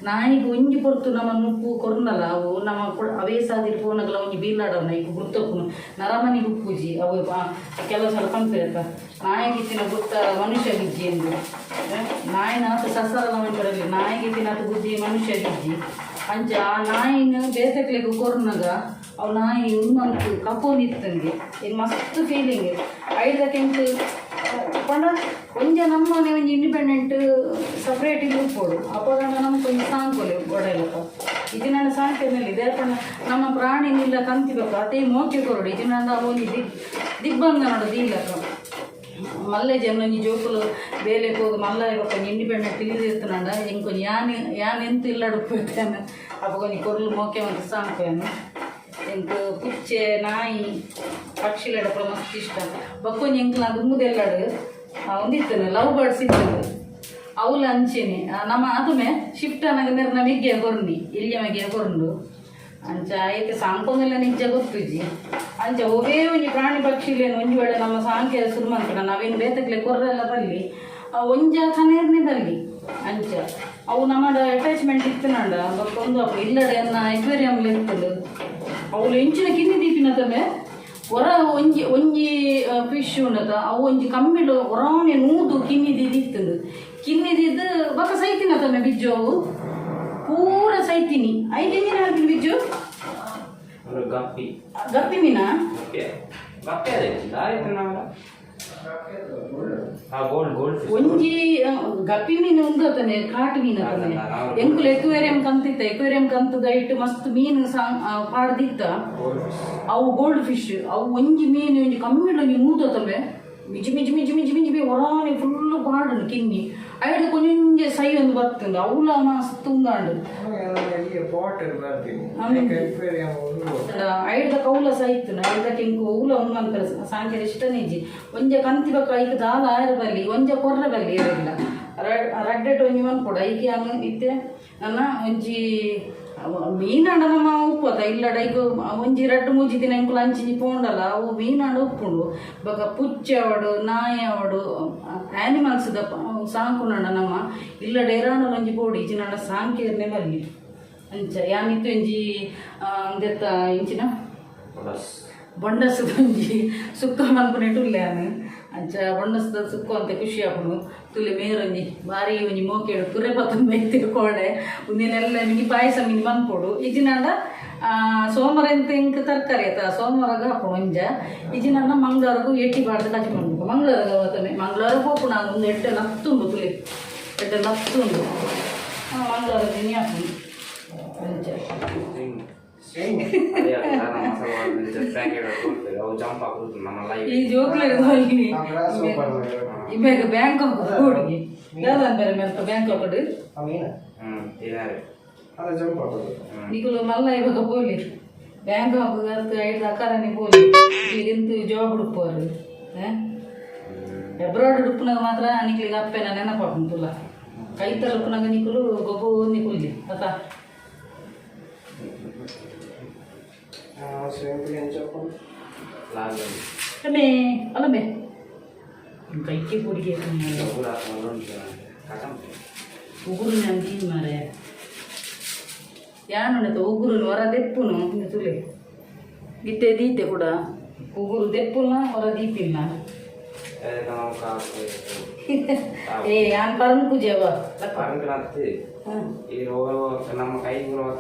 ನಾಯಿಗೆ ಒಂಜಿ ಪೊರ್ತು ನಮ್ಮ ಉಪ್ಪು ಕೊರ್ನಲ್ಲ ಅವು ನಮ್ಮ ಅವೇ ಸಾದಿರು ಪೋನಗಲ ಒಂಜಿ ಬೀಲಾಡವನ ಈಗ ಗುರ್ತಪ್ಪು ನರಮನಿಗೆ ಉಪ್ಪುಜಿ ಅವು ಕೆಲವು ಸಲ ಪಂಪಿರತ್ತ ನಾಯಿಗಿತ್ತಿನ ಗುತ್ತ ಮನುಷ್ಯ ಗಿಜ್ಜಿ ಎಂದು ನಾಯಿನಾಥ ಸಸರಲ ಮಂಟರಲ್ಲಿ ನಾಯಿಗಿತ್ತಿನಾಥ ಬುದ್ಧಿ ಮನುಷ್ಯ ಗಿಜ್ಜಿ ಅಂಚ ಆ ನಾಯಿನ ಬೇಸಕ್ಲೆಗೂ ಕೊರ್ನಗ ಅವು ನಾಯಿ ಉಮ್ಮಂತು ಕಪೋನಿತ್ತಂಗೆ ಇದು ಮಸ್ತ್ ಫೀಲಿಂಗ್ ಐದಕ್ಕೆಂಟು ಪಂಡ ಒಂಜ ನಮ್ಮನೆ ಒಂಜಿ ಇಂಡಿಪೆಂಡೆಂಟ್ ಸಪ್ರೇಟ್ ಇದು ಉಪ್ಪೋಡು ಅವಾಗ ನಮ್ಗೆ ಒಂಜಿ ಸಾಂಕೊಲೆ ಒಡೆಯಲಪ್ಪ ಇದು ನನ್ನ ಸಾಂಕ್ಯದಲ್ಲಿ ಇದೇ ಪಂಡ ನಮ್ಮ ಪ್ರಾಣಿನಿಲ್ಲ ಕಂತಿಬೇಕು ಅದೇ ಮೋಕೆ ಕೊರಡು ಇದು ನನ್ನ ಒಂಜಿ ದಿಗ್ಬಂಧ ನೋಡೋದು ಇಲ್ಲಕ್ಕ ಮಲ್ಲೆ ಜನೊಂಜಿ ಜೋಕುಲು ಬೇಲೆ ಹೋಗಿ ಮಲ್ಲ ಇವಾಗ ಇಂಡಿಪೆಂಡೆಂಟ್ ಇಲ್ಲಿರ್ತಾನಂಡ ಇಂಕೊಂಜಿ ಯಾನೆಂತ ಇಲ್ಲಡು ಉಪ್ಪಿರ್ತೇನೆ ಅಪ್ಪ ಕೊಂಚ ಕೊರ್ಲು ಮೋಕೆ ಮತ್ತು ಸಾಂಕ್ಯನು ಎಂಕ್ ಪುಚ್ಚೆ ನಾಯಿ ಪಕ್ಷಿಲಡ ಮಸ್ತ್ ಇಷ್ಟ ಬಕ್ಕೊಂಜಿ ಎಂಕ್ ನಾ ದುಮ್ಮದೆಲ್ಲಡು ಒಂದಿತ್ತನು ಲವ್ ಬರ್ಡ್ಸ್ ಇತ್ತದು ಅವಳು ಅಂಚೆನೆ ನಮ್ಮ ಅದುಮೆ ಶಿಫ್ಟ್ ಅನ್ನಗೆ ನೆರ್ನ ಮಿಗ್ಗೆ ಕೊರ್ನಿ ಇಲ್ಲಿಯ ಮಗೆ ಕೊರ್ಂಡು ಅಂಚ ಐತೆ ಸಾಂಕೊಂದೆಲ್ಲ ನಿಜ ಗೊತ್ತುಜಿ ಅಂಚ ಒವೇ ಒಂಜಿ ಪ್ರಾಣಿ ಪಕ್ಷಿಲೇನು ಒಂಜಿ ವೇಳೆ ನಮ್ಮ ಸಾಂಖ್ಯ ಸುರುಮಂತ ನಾವೇನು ಬೇತಕ್ಲೆ ಕೊರ್ರೆಲ್ಲ ಬರಲಿ ಒಂಜ ಕನೇರ್ನೆ ಬರಲಿ ಅಂಚ ಅವು ನಮ್ಮ ಅಟ್ಯಾಚ್ಮೆಂಟ್ ಇತ್ತನಂಡ ಬಕ್ಕೊಂದು ಅಪ್ಪ ಇಲ್ಲಡೆ ಅನ್ನ ಎಕ್ವೇರಿಯಂಲ ಇರ್ತದೆ ಅವಳು ಹೆಂಚಿನ ಕಿನ್ನಿ ದೀಪಿನ ತಮ್ಮೆ ಹೊರ ಒಂಜಿ ಫಿಶ್ ಉಂಡತ ಅವು ಒಂಜಿ ಕಮ್ಮಿಡು ಹೊರವನೆ ನೂದು ಕಿನ್ನಿದಿದ್ದು ಇತ್ತದು ಕಿನ್ನಿದಿದ್ದು ಬಕ್ಕ ಸೈತಿನ ತಮ್ಮೆ ಬಿಜ್ಜು ಅವು ಪೂರ ಸೈತಿನಿ ಐದು ಎಂಜಿನ ಹಾಕಿನ ಬಿಜ್ಜು ಗಪ್ಪಿ ಮೀನಾ ಒಂಜಿ ಗಪ್ಪಿ ಮೀನು ಉಂದತನೆ ಕಾಟು ಮೀನು ಅತನೆ ಎಂಕುಲು ಎಕ್ವೇರಿಯಂ ಕಂತಿತ್ತ ಎಕ್ವೇರಿಯಂ ಕಂತದ ಇಟ್ಟು ಮಸ್ತ್ ಮೀನು ಪಾಡ್ದಿತ್ತ ಅವು ಗೋಲ್ಡ್ ಫಿಶ್ ಅವು ಒಂಜಿ ಮೀನು ಒಂಜಿ ಕಮ್ಮಿಡು ಒಂಜಿ ನೂದತವೆ ಮಿಜಿ ಮಿಜಿ ಮಿಜಿ ಮಿಜಿ ಮಿಜಿ ಬಿ ಹೊರಾನೆ ಫುಲ್ಲು ಪಾಡನು ಕಿನ್ನಿ ಐಡು ಕೊಂಚ ಸೈ ಒಂದು ಬರ್ತುಂಡು ಅವಳ ಮಸ್ತ್ ಉಂದಾಂಡು ಐಡ್ದ ಕೌಲ ಸೈತು ಐದಕ್ಕೆ ಇಂಕು ಊಲ ಉಂಗಂತ ಸಾಂಕ್ಯದ ಇಷ್ಟನೇಜಿ ಒಂಜ ಕಂತಿ ಬಕ್ಕ ಐಕ್ ದಾಲ ಆಯರ ಬಲ್ಲಿ ಒಂಜ ಕೊರ್ರ ಬಲ್ಲಿ ಇರಲಿಲ್ಲ ರಡ್ಡೆಟ್ ಒಂಜಿ ಮನ್ಪೊಡು ಐಕೆ ಹಂಗ ಇತ್ತೆ ನನ್ನ ಒಂಜಿ ಮೀನಾಂಡ ನಮ್ಮ ಉಪ್ಪದ ಇಲ್ಲಡ ಈಗ ಒಂಜಿ ರಡ್ಡು ಮೂಜಿ ದಿನ ಎಂಕುಲು ಅಂಚಿಂಜಿ ಪೋಂಡಲ್ಲ ಅವು ಮೀನಾಂಡ ಉಪ್ಪುಂಡು ಬೊಕ ಪುಚ್ಚೆ ಅವಡು ನಾಯಿ ಅವಡು ಆ್ಯನಿಮಲ್ಸ್ದ ಸಾಂಕುನಂಡ ನಮ್ಮ ಇಲ್ಲಡ ಎರಾಂಡ ಒಂಜಿ ಬೋಡಿ ಇಜಿನಂಡ ಸಾಂಕೇರ್ನೆ ಬಲ್ಲಿ ಅಂಚ ಯಾನಿತ್ತು ಒಂಜಿ ದೆತ್ತ ಇಂಚಿನ ಬೊಂಡಸದ ಒಂಜಿ ಸುಕ್ಕ ಮನ್ಪುನೆಟ್ಟು ಉಲ್ಲೆಯಾನು ಅಂಚ ಬೊಂಡಸದ ಸುಕ್ಕ ಅಂತ ಖುಷಿ ಆಪುನು ತುಲೆ ಮೇರೊಂಜಿ ಬಾರಿ ಒಂಜಿ ಮೋಕೆಡು ತುರೆ ಪತ್ತು ಮೇಯ್ತಿರು ಕೋಡೆ ಉಂದಿನೆಲ್ಲ ಮಿನಿ ಪಾಯಸ ಮಿನಿ ಮನ್ಪೊಡು ಇಜಿನಂಡ ಸೋಮವಾರ ಎಂತ ಇಂಕ ತರಕಾರಿ ಆಯ್ತಾ ಸೋಮವಾರ ಹಾಪುಣು ಒಂಜ ಇಜಿನಂಡ ಮಂಗಳವಾರಗೂ ಏಟಿ ಬಾಡ್ದು ಕಚಿ ಮಾಡ್ಬೇಕು ಮಂಗಳವಾರ ಅವತ್ತನೆ ಮಂಗಳವಾರ ಹೋಪು ನಾನು ಒಂದು ಎಡ್ಡೆ ನತ್ತುಂಡು ತುಲೆ ಎಡ್ಡೆ ನತ್ತುಂಡು ಮಂಗಳವಾರ ದಿನ ಹಾಪುನು ಅಂಚ ಈ ಜೋಕ್ಲೆ ಇವಾಗ ಬ್ಯಾಂಕಾಕ್ ಹುಡುಗಿ ಯಾವ್ದಾನ್ ಬೇರೆ ಮೇಲೆ ಬ್ಯಾಂಕಾಕ್ ನಿಕುಲು ಮಲ್ಲ ಇವಾಗ ಪೋಲಿ ಬ್ಯಾಂಕಾಕ್ ಐದು ಅಕಾರನೇ ಪೋಲಿ ಎಂತು ಜಾಬ್ ಹುಡುಕೋರು ಎಬ್ರಾಡ್ ಹುಡುಕ್ನಾಗ ಮಾತ್ರ ನಿಕ್ಲಿಗೆ ಅಪ್ಪೆನ ನೆನಪಾಪುಂತುಲ್ಲ ಕೈತಲ ಹುಡುಕ್ನಾಗ ನಿಕುಲು ಗೊಬ್ಬು ನಿಕುಲ್ಲಿ ಅತ್ತ ಅಲ್ಲೇ ಅಲ್ಲೇ ಕೈಕೆ ಪುಡಿಗೆ ಉಗುರು ನಂಗೆ ಮಾರೆ ಯಾನುಂಡತ ಉಗುರು ಹೊರ ದೆಪ್ಪುನು ತುಲೆ ಗಿತ್ತೆ ದೀತೆ ಕೂಡ ಉಗುರು ದೆಪ್ಪುನ ಹೊರ ದೀಪಿಲ್ಲ ಏ ಯಾನ್ ಪರನ್ ಪೂಜೆವ ಈ ರೋಗ ನಮ್ಮ ಕೈ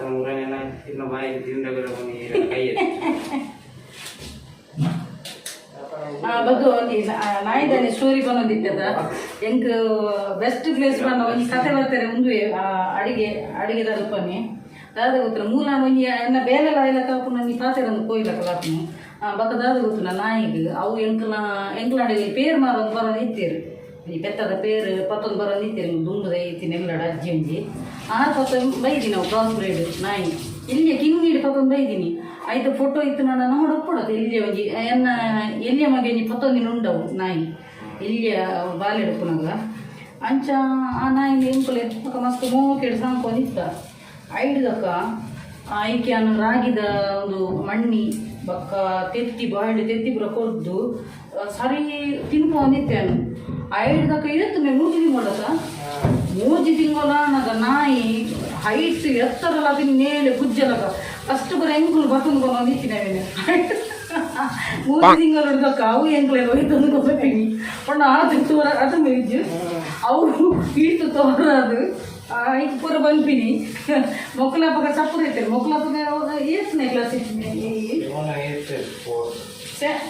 ಮೂರನೇ ಇನ್ನು ಬಾಯಿಗೆ ತಿಂದ ಕೈ ಬಗ್ಗು ನಾಯಿದಾನೆ ಸ್ಟೋರಿ ಬಂದಿತ್ತದ ಎಂಕ್ ಬೆಸ್ಟ್ ಪ್ಲೇಸ್ ಬಂದ ಒಂಜಿ ಕತೆ ಬರ್ತಾರೆ ಒಂದು ಅಡಿಗೆ ತಲುಪನಿ ದಾದ ಗೊತ್ತಿಲ್ಲ ಮೂಲ ಒಂಜಿ ಎನ್ನ ಬೇಲೆಲ್ಲ ಇಲ್ಲ ಕಾಪು ನನಗೆ ಪಾತೆರಂದು ಕೊಯ್ಲಕ್ಕ ಕಾಪುನು ಬಕ್ಕ ದಾದ ಗೊತ್ತಿಲ್ಲ ನಾಯಿಗೆ ಅವು ಎಂಕ್ಲಾಡಿಗೆ ಪೇರು ಮಾರೊಂದು ಬರೋದು ಇತ್ತೀರು ಈ ಬೆತ್ತದ ಪೇರು ಪತ್ತೊಂದು ಬರೋದು ಇತ್ತೀರಿ ದುಂಬದ ಐತಿನ ಎಲ್ಲಡ ಅಜ್ಜಿ ಒಂಜಿ ಪತ್ತೊಂದು ಬೈದಿನಿ ನಾವು ಕ್ರಾಸ್ ಬ್ರೀಡ್ ನಾಯಿ ಇಲ್ಲಿಯ ಕಿಂಗ್ ನೀಡಿ ಪತ್ತೊಂದು ಬೈದಿನಿ ಆಯ್ತು ಫೋಟೋ ಇತ್ತು ನಾನು ನಮ್ಮ ಒಪ್ಪಡೋದು ಇಲ್ಲಿಯ ಒಂಜಿ ಎನ್ನ ಎಲ್ಲಿಯ ಮಗೆ ಒಂಜಿ ಪತ್ತೊಂದಿನ ಉಂಡವು ನಾಯಿ ಇಲ್ಲಿಯ ಬಾಲೆಡುಪುನಾಗ ಅಂಚ ಆ ನಾಯಿನ ಎಂಕುಲೆ ಮಸ್ತ್ ಮೋಕೆಡು ಸಾಂಕೊಂಡಿತ್ತ ಐಡ್ದಕ್ಕ ಐಕೆ ಅನ್ನು ರಾಗಿದ ಒಂದು ಮಣ್ಣಿ ಬಕ್ಕ ತೆತ್ತಿ ಬಾಳೆ ತೆತ್ತಿ ಪುರ ಕೊರ್ದು ಸರಿ ತಿನ್ಕೊಂಡಿತ್ತೇನು ಐಡ್ದಕ್ಕ ಇರುತ್ತು ಮೂಜಿ ತಿಂಗಳಕ್ಕ ಮೂಜಿ ತಿಂಗಳ ಅನ್ನದ ನಾಯಿ ಹೈಟ್ ಎತ್ತರಲ್ಲ ತಿನ್ ನೇಳೆ ಗುಜ್ಜಲಕ ಅಷ್ಟು ಬರ ಎಂಕುಲು ಬರ್ತಂದು ಬಂದಿತ್ತಿನೇನೆ ಮೂಜಿ ತಿಂಗಳು ಹಿಡ್ದಕ್ಕ ಅವು ಎಂಕುಲೆ ಹೋಯ್ತಂದು ಗೊತ್ತಿನಿ ಪಣ್ಣ ಆತು ಅದು ಮೇಜು ಅವು ಇಟ್ಟು ತೋರದು ಈಗ ಪೂರ ಬಂದ್ಬಿನಿ ಮೊಕ್ಕಲಪ್ಪಗ ಸಪ್ಪರ ಇರ್ತಾರೆ ಮೊಕ್ಕಲಪ್ಪಗ ಎಷ್ಟನೇ ಕ್ಲಾಸ್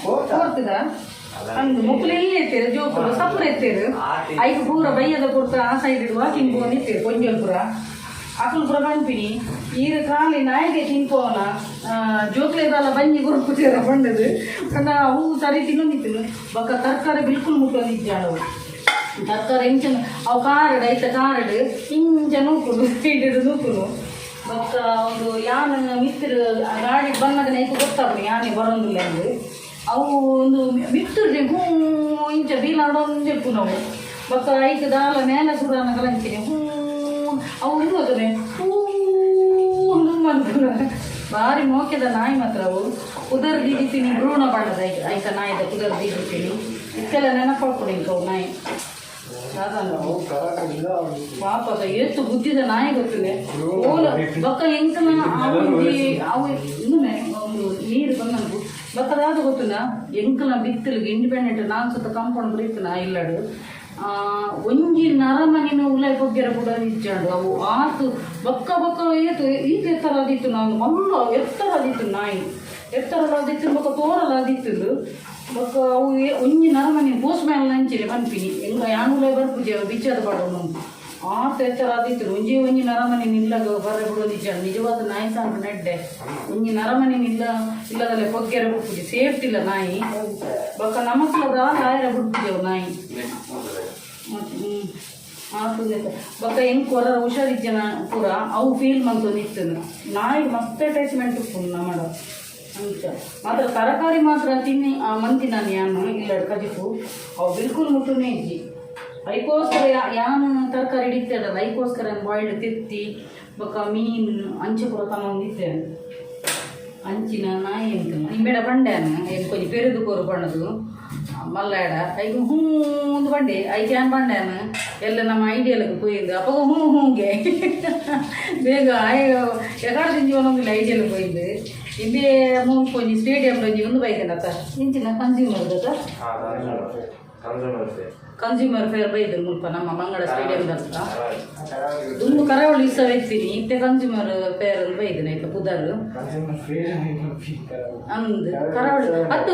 ಹೋಗ್ತದ ಅಂದು ಮೊಕ್ಕಲು ಎಲ್ಲಿ ಇರ್ತಾರೆ ಜೋಪುರ ಸಪ್ಪರ ಇರ್ತಾರೆ ಐದು ಪೂರ ಬೈಯದ ಕೊಡ್ತ ಆ ಸೈಡ್ ವಾಕಿಂಗ್ ಹೋಗಿ ಇರ್ತಾರೆ ಕೊಂಜಲ್ಪುರ ಅಕ್ಕಲು ಪುರ ಬಂದ್ಬಿನಿ ಈಗ ಖಾಲಿ ನಾಯಿಗೆ ತಿನ್ಕೋನ ಜೋಕ್ಲೆದಲ್ಲ ಬಂಜಿ ಗುರುಕುತ್ತೀರ ಬಂಡದು ಅವು ಸರಿ ತಿನ್ನೋದಿತ್ತು ಬಕ್ಕ ತರಕಾರಿ ಬಿಲ್ಕುಲ್ ಮುಟ್ಟೋದಿದ್ದಾಳು ತರಕಾರಿ ಇಂಚನ ಅವು ಕಾರಡು ಐತ ಕಾರಡು ಇಂಚ ನೂಕುನು ಹಿಡಿದು ನೂಕುನು ಬಕ್ಕ ಒಂದು ಯಾನ ಮಿತ್ರ ಗಾಡಿ ಬಂದಾಗ ನೈಕು ಗೊತ್ತಾಗ್ಬಿಡಿ ಯಾನೆ ಬರೋದಿಲ್ಲ ಎಂದು ಅವು ಒಂದು ಮಿತ್ತುರ್ದೆ ಹೂ ಇಂಚ ಬೀಲಾಡೋದು ಜಪ್ಪು ನಾವು ಬಕ್ಕ ಐದು ದಾಲ ಮೇಲೆ ಸುಧಾನ ಕಲಂಚಿನಿ ಹೂ ಅವು ಇರುವುದೇ ಹೂ ಅಂದ್ಕೊಂಡು ಭಾರಿ ಮೋಕೆದ ನಾಯಿ ಮಾತ್ರ ಅವು ಕುದರ್ ದಿದ್ದೀನಿ ಭ್ರೂಣ ಬಣ್ಣದ ಐತ ನಾಯಿದ ಕುದರ್ ದಿದ್ದೀನಿ ಇದಕ್ಕೆಲ್ಲ ನೆನಪಾಡ್ಕೊಡಿ ಅವು ನಾಯಿ ಪಾಪದ ಎಷ್ಟು ಬುದ್ಧಿದ ನಾಯಿ ಗೊತ್ತಿದೆ ಓಲ ಬಕ್ಕ ಎಂಕನ ಅವು ಇನ್ನೊಮ್ಮೆ ಒಂದು ನೀರು ಬಂದನು ಬಕ್ಕದಾದ ಗೊತ್ತಿಲ್ಲ ಎಂಕಲ ಬಿತ್ತಲಿಗೆ ಇಂಡಿಪೆಂಡೆಂಟ್ ನಾನು ಸುತ್ತ ಕಾಂಪೌಂಡ್ ಬರೀತನ ಇಲ್ಲಡು ಒಂಜಿ ನರಮನಿನ ಉಲಾಯ್ ಬಗ್ಗೆರ ಕೂಡ ನಿಜ್ಜಾಡು ಅವು ಆತು ಬಕ್ಕ ಬಕ್ಕ ಏತು ಈತ ಎತ್ತರದಿತ್ತು ನಾನು ಮಲ್ಲ ಎತ್ತರದಿತ್ತು ನಾಯಿ ಎತ್ತರದಿತ್ತು ಬಕ್ಕ ತೋರಲಾದಿತ್ತು ಬಕ್ಕ ಅವು ಒಂಜಿ ನರಮನಿ ಪೋಸ್ಟ್ ಮ್ಯಾನ್ ನಂಚಿರಿ ಬಂದ್ಪಿನಿ ಎಂಗ ಯಾನುಲೆ ಬರ್ಪುಜೆ ಬಿಚ್ಚದ ಪಡೋನು ಆತ ಎತ್ತರದಿತ್ತು ಒಂಜಿ ನರಮನಿ ನಿಲ್ಲಗ ಬರ ಬಿಡೋ ನಿಜವಾದ ನಾಯಿ ಸಾಂಗ್ ನೆಡ್ಡೆ ಒಂಜಿ ನರಮನಿ ಇಲ್ಲದಲ್ಲೇ ಬಗ್ಗೆರ ಬಿಡ್ಪುಜೆ ಸೇಫ್ಟಿ ಇಲ್ಲ ನಾಯಿ ಬಕ್ಕ ನಮಸ್ಲದ ಆಯರ ಬಿಡ್ಪುಜೆವು ನಾಯಿ ಬಕ್ಕ ಹೆಂಗೆ ಕೊರ ಹುಷಾರಿಜ್ಜನ ಪೂರ ಅವು ಫೀಲ್ ಮಂತು ನಿತ್ತು ನಾಯಿ ಮಸ್ತ್ ಅಟ್ಯಾಚ್ಮೆಂಟ್ ಉಪ್ಪು ನಮ್ಮಡ ಅಂತ ಮಾತ್ರ ತರಕಾರಿ ಮಾತ್ರ ತಿನ್ನಿ ಮಂತಿ ನಾನು ಯಾನು ಇಲ್ಲ ಕದಿಪು ಅವು ಬಿಲ್ಕುಲ್ ಮುಟ್ಟುನೇ ಇಜ್ಜಿ ಅದಕ್ಕೋಸ್ಕರ ಯಾನು ತರಕಾರಿ ಹಿಡಿತೇಳಲ್ಲ ಅದಕ್ಕೋಸ್ಕರ ಬಾಯ್ಲ್ಡ್ ತಿತ್ತಿ ಬಕ್ಕ ಮೀನು ಅಂಚೆ ಪೂರ ತಗೊಂಡಿದ್ದೇನೆ ಅಂಚಿನ ನಾಯಿ ಅಂತ ನಿಂಬೆಡ ಬಂಡ್ಯಾನ ಏನು ಕೊಂಚ ಪೆರಿದು ಕೋರು ಬಣ್ಣದು ಮಲ್ಲಾಡ ಐದು ಹೂ ಒಂದು ಬಂಡೆ ಐದು ಏನ್ ಬಂಡ್ಯಾನ ಎಲ್ಲ ನಮ್ಮ ಐಡಿಯಲ್ಗೆ ಕೊಯ್ದು ಅಪ್ಪ ಹೂಗೆ ಬೇಗ ಎಗಾಡ್ದಿಂಜಿ ಒಂದೊಂದಿಲ್ಲ ಐಡಿಯಲ್ ಕೊಯ್ದು ಇದೇ ಕೊಂಚ ಸ್ಟೇಡಿಯಂ ಬಂಜಿ ಒಂದು ಬೈಕನತ್ತ ಇಂಚಿನ ಕನ್ಸ್ಯೂಮರ್ ಫೇರ್ ಬೈದು ಮುಲ್ಪ ನಮ್ಮ ಮಂಗಳ ಸ್ಟೇಡಿಯಂದ ದುಂಬು ಕರಾವಳಿ ಇಷ್ಟ ವ್ಯಕ್ತಿನಿ ಇತ್ತೆ ಕನ್ಸ್ಯೂಮರ್ ಫೇರ್ ಅಂತ ಬೈದಿನ ಆಯ್ತು ಪುದರ್ ಅಂದ್ ಕರಾವಳಿ ಹತ್ತು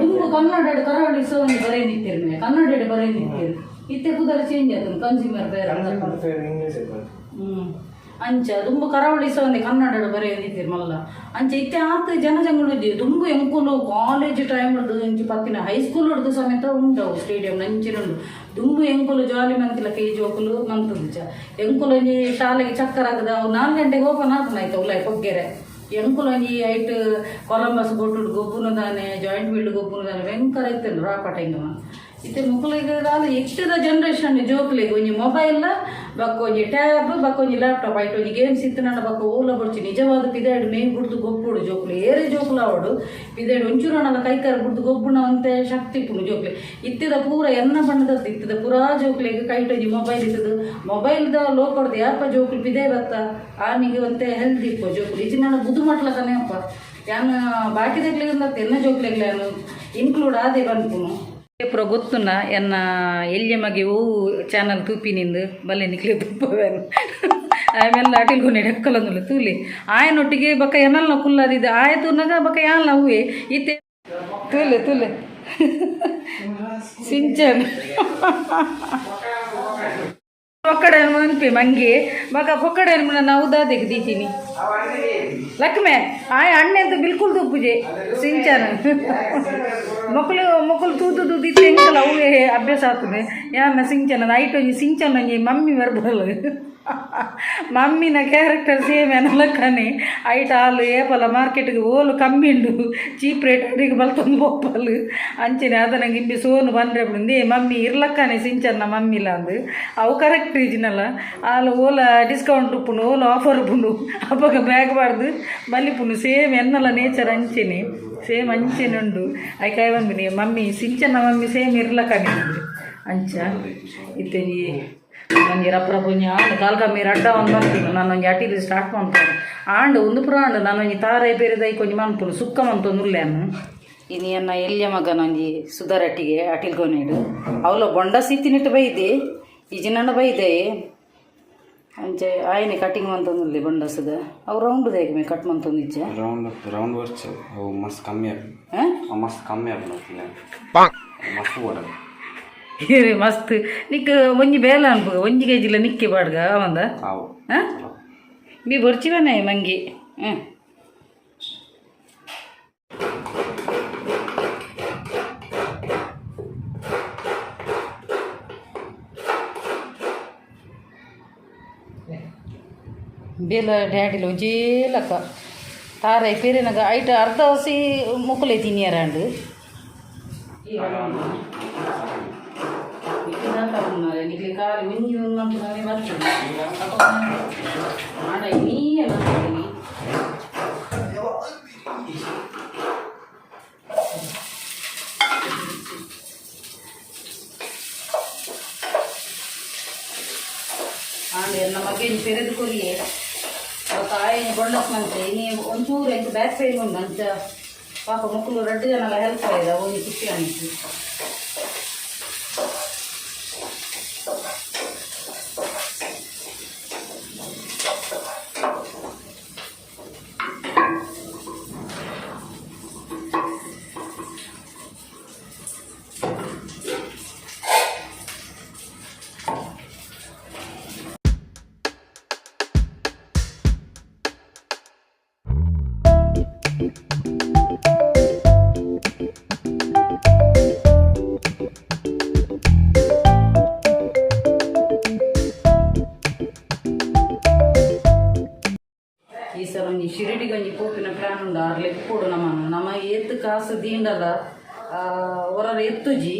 ದುಂಬು ಕನ್ನಡ ಕರಾವಳಿ ಇಷ್ಟ ಒಂದು ಬರೇ ನಿಂತಿರ್ಮೆ ಕನ್ನಡ ಬರೇ ನಿಂತಿರು ಇತ್ತೆ ಪುದರ್ ಚೇಂಜ್ ಆಯ್ತು ಕನ್ಸ್ಯೂಮರ್ ಫೇರ್ ಅಂಚ ತುಂಬ ಕರಾವಳಿ ಸಹ ಒಂದೇ ಕನ್ನಡ ಬರೆಯೋದಿದ್ದೀರಿ ಮಲ್ಲ ಅಂಚ ಇತ್ತೆ ಆತ ಜನಜಂಗಳು ಇದ್ದೀವಿ ತುಂಬ ಎಂಕುಲು ಕಾಲೇಜ್ ಟೈಮ್ ಹಿಡ್ದು ಇಂಚು ಪತ್ತಿನ ಹೈಸ್ಕೂಲ್ ಹಿಡ್ದು ಸಮೇತ ಉಂಟವು ಸ್ಟೇಡಿಯಂ ನಂಚಿನುಂಡು ತುಂಬ ಎಂಕುಲು ಜಾಲಿ ಮಂತಿಲ್ಲ ಕೆಜಿ ಹೋಗಲು ಮಂತುಂಚ ಎಂಕುಲು ಒಂಜಿ ಶಾಲೆಗೆ ಚಕ್ಕರ್ ಆಗದ ಅವು 4 ಗಂಟೆಗೆ ಓಪನ್ ಆಯ್ತು ಉಲ್ಲಾಯ್ ಕೊಗ್ಗೆರೆ ಎಂಕುಲು ಒಂಜಿ ಐಟ್ ಕೊಲಂಬಸ್ ಗೊಟ್ಟುಡು ಗೊಬ್ಬುನದಾನೆ ಜಾಯಿಂಟ್ ವೀಲ್ಡ್ ಗೊಬ್ಬುನದಾನೆ ಭಯಂಕರ ಇತ್ತೇನು ರಾಪಾಟ ಹಿಂಗ ಇತ್ತೆ ಮುಕ್ಕಳಿಗೆ ಇಷ್ಟದ ಜನ್ರೇಷನ್ ಜೋಕ್ಲಿಗೆ ಒಂಜಿ ಮೊಬೈಲ್ ಬಕ್ಕ ಒಂಜಿ ಟ್ಯಾಬ್ ಬಕ್ಕ ಒಂಜಿ ಲ್ಯಾಪ್ಟಾಪ್ ಆಯ್ತು ಒಂಜಿ ಗೇಮ್ಸ್ ಇತ್ತು ನನ್ನ ಬಕ್ಕ ಓಲ ಬಡ್ಚಿ ನಿಜವಾದ ಪಿದಾಡು ಮೇನ್ ಬಿಡ್ದು ಗೊಬ್ಬುಡು ಜೋಕ್ಲಿ ಏರೇ ಜೋಕ್ಲ ಅವಡು ಪಿದಾಡು ಒಂಚೂರನಲ್ಲ ಕೈಕಾರ ಬಿಡ್ದು ಗೊಬ್ಬುಣ ಅಂತೆ ಶಕ್ತಿ ಪುಣು ಜೋಕ್ಲಿ ಇತ್ತಿದ ಪೂರ ಎನ್ನ ಬಣ್ಣದದ್ದು ಇತ್ತದ ಪುರಾ ಜೋಕ್ಲಿಗೆ ಕೈಟೊಂಜಿ ಮೊಬೈಲ್ ಇತ್ತದು ಮೊಬೈಲ್ದ ಲೋಕಡ್ದು ಯಾಪ ಜೋಕ್ಲಿ ಪಿದೇ ಬತ್ತ ಆನಿಗೆ ಒಂತೆ ಹೆಲ್ದಿ ಇಪ್ಪ ಜೋಕ್ಲಿ ಇದು ನನ್ನ ಬುದು ಮಟ್ಲಕನೇ ಅಪ್ಪ ಯಾನು ಬಾಕಿದಾಗ್ಲಿಗೆ ಎನ್ನ ಜೋಕ್ಲಿಗ್ಲಾನು ಇನ್ಕ್ಲೂಡ್ ಆದೇ ಬಂದ್ಪುನು ಪುರ ಗೊತ್ತುನ ಎನ್ನ ಎಲ್ಯ ಮಗೆ ಓ ಚಾನಲ್ ತೂಪಿನಿಂದ ಬಲ್ಲೆ ನಿಕ್ಲೆ ತುಪ್ಪವೇನು ಆಮೇಲೆ ಅಟಿಲ್ಗೊನೆ ಎಕ್ಕಲಂದುಲ್ಲ ತೂಲಿ ಆಯನೊಟ್ಟಿಗೆ ಬಕ್ಕ ಎನಲ್ನ ಕುಲ್ಲದಿದ್ದ ಆಯ ತೂರ್ನಾಗ ಬಕ್ಕ ಯಾನ್ ಹೂವೆ ಈತೆ ತೂಲೆ ತೂಲೆ ಸಿಂಚನ್ ಪೊಕ್ಕಡೆ ಮನ್ಪಿ ಮಂಗಿ ಬಕ ಪೊಕ್ಕಡೆ ನಾವು ಉದಾದೆಗೆ ದೀತೀನಿ ಲಕ್ಷ್ಮೆ ಆಯ ಅಣ್ಣೆ ಅಂತ ಬಿಲ್ಕುಲ್ ತುಪ್ಪುಜೆ ಸಿಂಚನ ಮಕ್ಕಳು ತೂತು ತೂತು ಎಂಕಲ್ಲ ಅವೇ ಅಭ್ಯಾಸ ಆಗ್ತದೆ ಯಾರನ್ನ ಸಿಂಚನ ಐಟು ಸಿಂಚನ ಮಮ್ಮಿ ಬರ್ಬಲ್ಲ ಮಮ್ಮಿನ ಕ್ಯಾರೆಕ್ಟರ್ ಸೇಮ್ ಏನಲ್ಲಕ್ಕನೆ ಐಟ ಹಾಲು ಏಪಲ ಮಾರ್ಕೆಟ್ಗೆ ಓಲು ಕಮ್ಮಿ ಉಂಡು ಚೀಪ್ ರೇಟ್ ಅಡಿಗೆ ಬಲ್ತೊಂದು ಬೊಪ್ಪಲು ಅಂಚನೆ ಅದ ನಂಗೆ ಇಂಬಿ ಸೋನು ಬಂದರೆ ಬಿಡು ಮಮ್ಮಿ ಇರ್ಲಕ್ಕನೆ ಸಿಂಚನ್ನ ಮಮ್ಮಿಲ್ಲ ಅಂದು ಅವು ಕರೆಕ್ಟ್ ಈಜಿನಲ್ಲ ಹಾಲು ಓಲ ಡಿಸ್ಕೌಂಟ್ ಉಪ್ಪುಂಡು ಓಲ ಆಫರ್ ಉಪ್ಪುಂಡು ಅಪ್ಪಾಗ ಬ್ಯಾಗ್ ಬಾರ್ದು ಮಲ್ಲಿಪುಂಡು ಸೇಮ್ ಎನ್ನಲ್ಲ ನೇಚರ್ ಅಂಚೆನೆ ಸೇಮ್ ಅಂಚೆನೆ ಉಂಡು ಐ ಕಾಯಿ ಬಂದಿನಿ ಮಮ್ಮಿ ಸಿಂಚನ್ನ ಮಮ್ಮಿ ಸೇಮ್ ಇರ್ಲಕ್ಕನೆ ಅಂಚ ಇತ್ತೇನಿ ನನಗೆ ರಪ್ರಪುಂಜಿ ಆಂಡು ಕಾಲ್ಕ ಮೀರು ಅಡ್ಡ ಒಂದು ಬಂತು ನಾನೊಂದು ಅಟಿಲಿ ಸ್ಟಾರ್ಟ್ ಮಾಡ್ತಾನೆ ಆಂಡು ಒಂದು ಪುರ ಆಂಡು ನಾನೊಂದು ತಾರೆ ಬೇರೆದೈ ಕೊಂಚ ಮನ್ಪುಡು ಸುಕ್ಕ ಮಂತೊಂದುಲ್ಲೇನು ಇನ್ನು ಎನ್ನ ಎಲ್ಯ ಮಗ ನಂಜಿ ಸುಧಾರಟ್ಟಿಗೆ ಅಟಿಲ್ಕೊನೇಡು ಅವಳು ಬೊಂಡ ಸಿತ್ತಿನಿಟ್ಟು ಬೈದೆ ಈಜಿನಂಡ ಬೈದೆ ಅಂಚೆ ಆಯ್ನೆ ಕಟಿಂಗ್ ಮಂತೊಂದುಲ್ಲೆ ಬೊಂಡಸದ ಅವು ರೌಂಡ್ ದೇಗೆ ಕಟ್ ಮಂತೊಂದಿಜ್ಜ ರೌಂಡ್ ವರ್ಚ್ ಅವು ಮಸ್ತ್ ಕಮ್ಮಿ ಮಸ್ತ್ ಕಮ್ಮಿ ಆಗ್ಬಿಡ್ತೀನಿ ಮಸ್ತ್ ಓಡೋದು ಮಸ್ತ್ ನಿಕ್ ಒಂಜಿ ಬೇಲ ಅನ್ಪು 1 kg ನಿಕ್ಕಿ ಬಾಡ್ಗ ಅವಂದ ಹಾಂ ಬಿ ಬರ್ಚಿವನೇ ಮಂಗಿ ಬೇಲ ಡ್ಯಾಡಿಲ ಒಂಜೇಲಕ್ಕ ತಾರೈ ಪೇರೆನಾಗ ಐಟ ಅರ್ಧ ಹಸಿ ಮುಕ್ಕಲೆ ತಿನ್ನಿಯರಂಡು ನಿಕ್ಲಿ ಕಾಲಿ ಒಂಜಿ ಒಂದು ಬರ್ತದೆ ಮಾಡ ನೀಯೇ ಬರ್ತೀನಿ ಆಂಡ್ ಎಲ್ಲ ಮಗೇನು ತೆರೆದುಕೊರಿಯೇ ಕಾಯಿನ ಬೊಂಡಸ್ನಂತೆ ನೀ ಒಂಚೂರು ಎಂಟು ಬ್ಯಾಕ್ ಪೇನ್ ಉಂಡು ಅಂಚ ಪಾಪ ಮಕ್ಕಳು 2 ಜನ ಹೆಲ್ಪ್ ಆಯ್ದ ಒಂದು ಖುಷಿ ಅನಿಸ್ತು ಈ ಸಲ ಒಂಜಿ ಶಿರಡಿಗೆ ಒಂಜಿ ಪೋಪಿನ ಪ್ಲಾನ್ ಉಂಡು ಆರ್ಲೆ ಎಪ್ಪೋಡು ನಮ್ಮ ಎತ್ತು ಕಾಸು ದೀಂಡದ ಹೊರ ಎತ್ತುಜಿ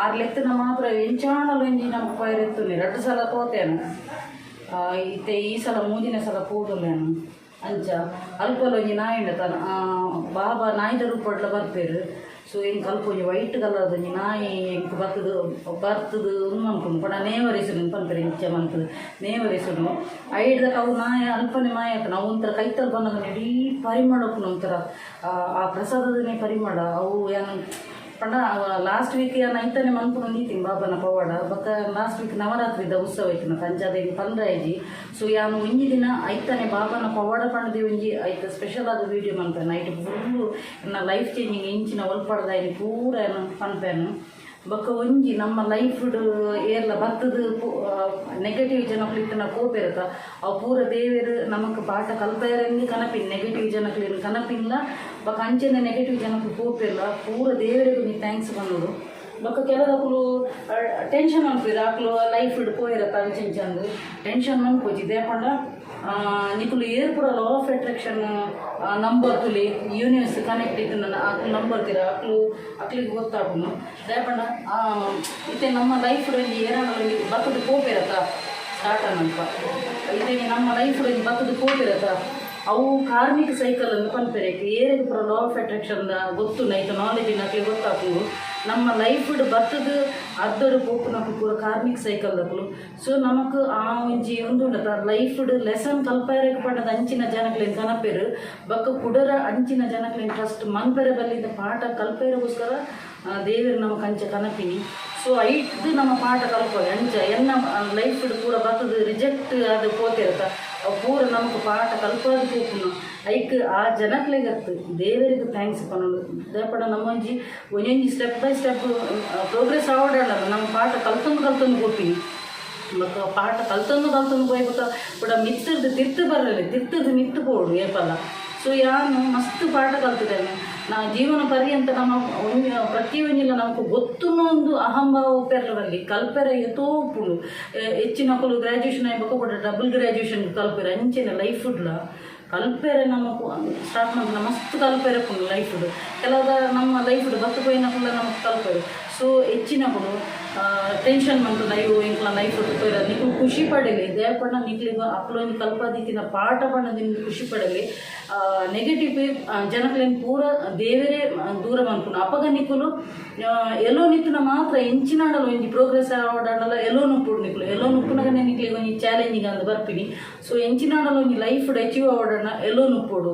ಆರ್ಲೆತ್ತನ ಮಾತ್ರ ಎಂಚಾಣಲು ಒಂಜಿ ನಮ್ಮ ಪೈರು ಎತ್ತುನಿ 2 ಸಲ ತೋತೇನು ಇತ್ತೆ ಈ ಸಲ 3ನೇ ಸಲ ಪೋಡುಲೇನು ಅಂಚ ಅಲ್ಪಲ ಒಂಜಿ ನಾಯಿಂಡ ತನ ಬಾಬಾ ನಾಯಿದ ರೂಪಡ್ಲ ಬರ್ಪೇರು ಸೊ ಎಂಕ್ ಅಲ್ಪ ಒಂಜಿ ವೈಟ್ ಕಲರ್ದ ಒಂಜಿ ನಾಯಿ ಎಂಕ್ ಬರ್ತದು ಅನ್ಕೊಂಡು ಪಡ ನೇವರಿಸುಡು ಪಂಪರೆ ಇಂಚ ಮಂತದು ನೇವರಿಸುಡು ಐಡ್ದಕ್ಕೆ ಅವು ನಾಯಿ ಅಲ್ಪನೆ ಮಾಯ ಆತ ನಾವು ಒಂಥರ ಕೈತಲ್ಲಿ ಬಂದಾಗ ಇಡೀ ಪರಿಮಳ ಒಂಥರ ಆ ಪ್ರಸಾದದನೇ ಪರಿಮಳ ಅವು ಏನು ಪಂಡ ಲಾಸ್ಟ್ ವೀಕ್ ಐತನೇ ಮನ್ಪುನ ನೀತೀನಿ ಬಾಬನ ಪವಾಡ ಬಕ್ಕ ಲಾಸ್ಟ್ ವೀಕ್ ನವರಾತ್ರಿ ಇದ್ದ ಉತ್ಸವ ಐತಿನ ಕಂಚಾದೇವಿ ಪಂದ್ರಾಯ್ಜಿ ಸೊ ಯಾನು ಒಂಜಿ ದಿನ ಐತನೇ ಬಾಬನ ಪವಾಡ ಪಂಡದಿ ಒಂಜಿ ಐತ ಸ್ಪೆಷಲ್ ಆದ ವೀಡಿಯೋ ಮನ್ಪೇನು ನೈಟ್ ಫುಲ್ಲು ನನ್ನ ಲೈಫ್ ಚೇಂಜಿಂಗ್ ಇಂಚಿನ ಒಲ್ಪಡ್ದಾಯ್ನಿ ಪೂರ ಏನು ಪನ್ಪೇನು ಬೊಕ್ಕ ಒಂಜಿ ನಮ್ಮ ಲೈಫ್ ಏರ್ಲ ಬತ್ತದ ನೆಗೆಟಿವ್ ಜನಕ್ಲಿತ್ತನ ಕೋಪಿರತ್ತ ಅವು ಪೂರ ದೇವೇರು ನಮಕ್ ಪಾಠ ಕಲ್ಪೇರಂಗಿ ಕನಪಿನ್ ನೆಗೆಟಿವ್ ಜನಕ್ಲಿನ ಕನಪಿಲ್ಲ ಬೊಕ್ಕ ಅಂಚೆನೆ ನೆಗೆಟಿವ್ ಜನಕ್ಕೆ ಕೋಪಿಲ್ಲ ಪೂರ ದೇವರಿಗೂ ನೀ ಥ್ಯಾಂಕ್ಸ್ ಬಂದೋಡು ಬೊಕ್ಕ ಕೆಲವಕ್ಕಲು ಟೆನ್ಷನ್ ಅನ್ಪಿರ ಆಕಲು ಲೈಫ್ ಪೋಯಿರತ್ತ ಅಂಚೆಂಚಂದು ಟೆನ್ಷನ್ ಅನ್ಕೋಜಿ ದೇಪಂಡ ನಿಕುಲು ಏರ್ ಪೂರ ಲಾ ಆಫ್ ಅಟ್ರಾಕ್ಷನ್ ನಂಬರ್ ತುಲಿ ಯೂನಿವರ್ಸ್ ಕನೆಕ್ಟ್ ಇತ್ತು ನನ್ನ ಆಕಲು ನಂಬರ್ ತೀರ ಅಕ್ಲಿಗೆ ಗೊತ್ತಾಗ್ನು ದಯಪಂಡ ಇತ್ತೆ ನಮ್ಮ ಲೈಫ್ ಏನಾಗಲಿ ಬತ್ತದ ಕೋಪಿರತ್ತ ಸ್ಟಾರ್ಟ್ ಅನ್ನಪ್ಪ ಇತ್ತೆ ನಮ್ಮ ಲೈಫ್ ಬತ್ತದ ಕೋಪಿರತ್ತ ಅವು ಕಾರ್ಮಿಕ ಸೈಕಲ್ ಅನ್ನು ಪನ್ಪೆರೆಕ್ಕೆ ಏರಿಗೆ ಪೂರ ಲಾ ಆಫ್ ಅಟ್ರಾಕ್ಷನ್ ಗೊತ್ತು ನೈಟ್ ನಾಲೆಜಿನ ಅಕ್ಲಿಗೆ ಗೊತ್ತಾಗ್ನು ನಮ್ಮ ಲೈಫ್ ಬರ್ತದ ಅರ್ಧಡು ಪೋಪು ನಮಗೆ ಪೂರ ಕಾರ್ಮಿಕ ಸೈಕಲ್ದಕ್ಕಲು. ಸೊ ನಮಕ್ ಆ ಒಂಜಿ ಒಂದು ಲೈಫ್ ಲೆಸನ್ ಕಲ್ಪೈರಕ್ಕೆ ಪಂಡದ ಅಂಚಿನ ಜನಕ್ಲೇನು ಕನಪೇರು ಬಕ್ಕ ಕುಡರ ಅಂಚಿನ ಜನಕ್ಲೇನು ಫಸ್ಟ್ ಮನ್ಪೆರೆ ಬಲ್ಲಿಂದ ಪಾಠ ಕಲ್ಪೈರಗೋಸ್ಕರ ದೇವರು ನಮಗೆ ಅಂಚ ಕನಪಿನಿ. ಸೊ ಐದು ನಮ್ಮ ಪಾಠ ಕಲ್ಪೋದು ಅಂಚ ಎನ್ನ ಲೈಫ್ ಪೂರ ಬರ್ತದ ರಿಜೆಕ್ಟ್ ಅದು ಪೋತಿರತ್ತ ಅವು ಪೂರ ನಮಗೆ ಪಾಠ ಕಲ್ಪೋದು ಪೋಪುನು ಐಕ್ ಆ ಜನಕ್ಲೆ ಗತ್ತು ದೇವರಿಗೆ ಥ್ಯಾಂಕ್ಸ್ ಪನ್ನೋದು ದೇಪಡ ನಮ್ಮೊಂಜಿ ಒಂಜೊಂಜಿ ಸ್ಟೆಪ್ ಬೈ ಸ್ಟೆಪ್ ಪ್ರೋಗ್ರೆಸ್ ಆವಡಲ್ಲ ನಮ್ಮ ಪಾಠ ಕಲ್ತೊಂದು ಕೊಟ್ಟಿನಿ. ಮತ್ತು ಪಾಠ ಕಲ್ತೊಂದು ಹೋಗ್ಬೇಕು ಕೂಡ ಮಿತ್ತದ್ದು ತಿರ್ತು ಬರಲ್ಲ ತಿರ್ತದ್ದು ಮಿತ್ತು ಪೋಡು ಏಪಲ್ಲ. ಸೊ ಯಾನು ಮಸ್ತ್ ಪಾಠ ಕಲ್ತಿದ್ದೇನೆ ನಾ ಜೀವನ ಪರ್ಯಂತ ನಮ್ಮ ಪ್ರತಿಯೊಂದಿಲ್ಲ ನಮಗೆ ಗೊತ್ತುನೋ ಒಂದು ಅಹಂಭಾವ ಉಪೇರಲ್ಲಿ ಕಲ್ಪೆರ ಎತ್ತೋಪುಡು ಹೆಚ್ಚಿನ ಮಕ್ಕಳು ಗ್ರ್ಯಾಜುಯೇಷನ್ ಆಗಬೇಕು ಕೂಡ ಡಬಲ್ ಗ್ರ್ಯಾಜುಯೇಷನ್ ಕಲ್ಪೆರ ಅಂಚಿನ ಲೈಫ್ ಉಡ್ಲ ಕಲ್ಪೆರೆ ನಮಗೆ ಸ್ಟಾರ್ಟ್ ಮಾಡಿದ ಮಸ್ತ್ ಕಲ್ಪೆರೆ ಪುಂಡು ಲೈಫ್ ಕೆಲವಾಗ ನಮ್ಮ ಲೈಫ್ ಬತ್ತು ಪೋಯಿನ ಕೂಡ ನಮಗೆ ಕಲ್ಪೆರು. ಸೊ ಹೆಚ್ಚಿನಗಳು ಟೆನ್ಷನ್ ಮಾಡ್ತದೆ ಅಯ್ಯೋ ಇಂಕ್ಲ ಲೈಫ್ ಉಪೇರ ನೀವು ಖುಷಿ ಪಡಲಿ ದೇವಪಣ್ಣ ನಿಕ್ಲಿಗೆ ಅಪ್ಲೊಂದು ಕಲ್ಪದಿಕ್ಕಿನ ಪಾಠ ಪಣ್ಣದಿಂದ ಖುಷಿ ಪಡಲಿ. ನೆಗೆಟಿವ್ ಜನಕ್ಲೇನು ಪೂರ ದೇವರೇ ದೂರ ಮಾಡ್ಕೊಂಡು ಅಪಗ ನಿಕ್ಕಲು ಎಲ್ಲೋ ನಿಕ್ಕನ ಮಾತ್ರ ಎಂಚಿನಾಡಲು ಒಂಜಿ ಪ್ರೋಗ್ರೆಸ್ ಆಡಲ್ಲ ಎಲ್ಲೋ ನುಪ್ಪುಡು ನಿಕ್ಕಲು ಎಲ್ಲೋ ನುಪ್ಪುನಾಗನೇ ನಿಕ್ಲಿಗೆ ಒಂಜಿ ಚಾಲೆಂಜಿಂಗ್ ಅಂತ ಬರ್ತೀನಿ. ಸೊ ಎಂಚಿನಾಡಲು ಒಂಜಿ ಲೈಫ್ ಅಚೀವ್ ಆವಡಣ ಎಲ್ಲೋ ನುಪ್ಪುಡು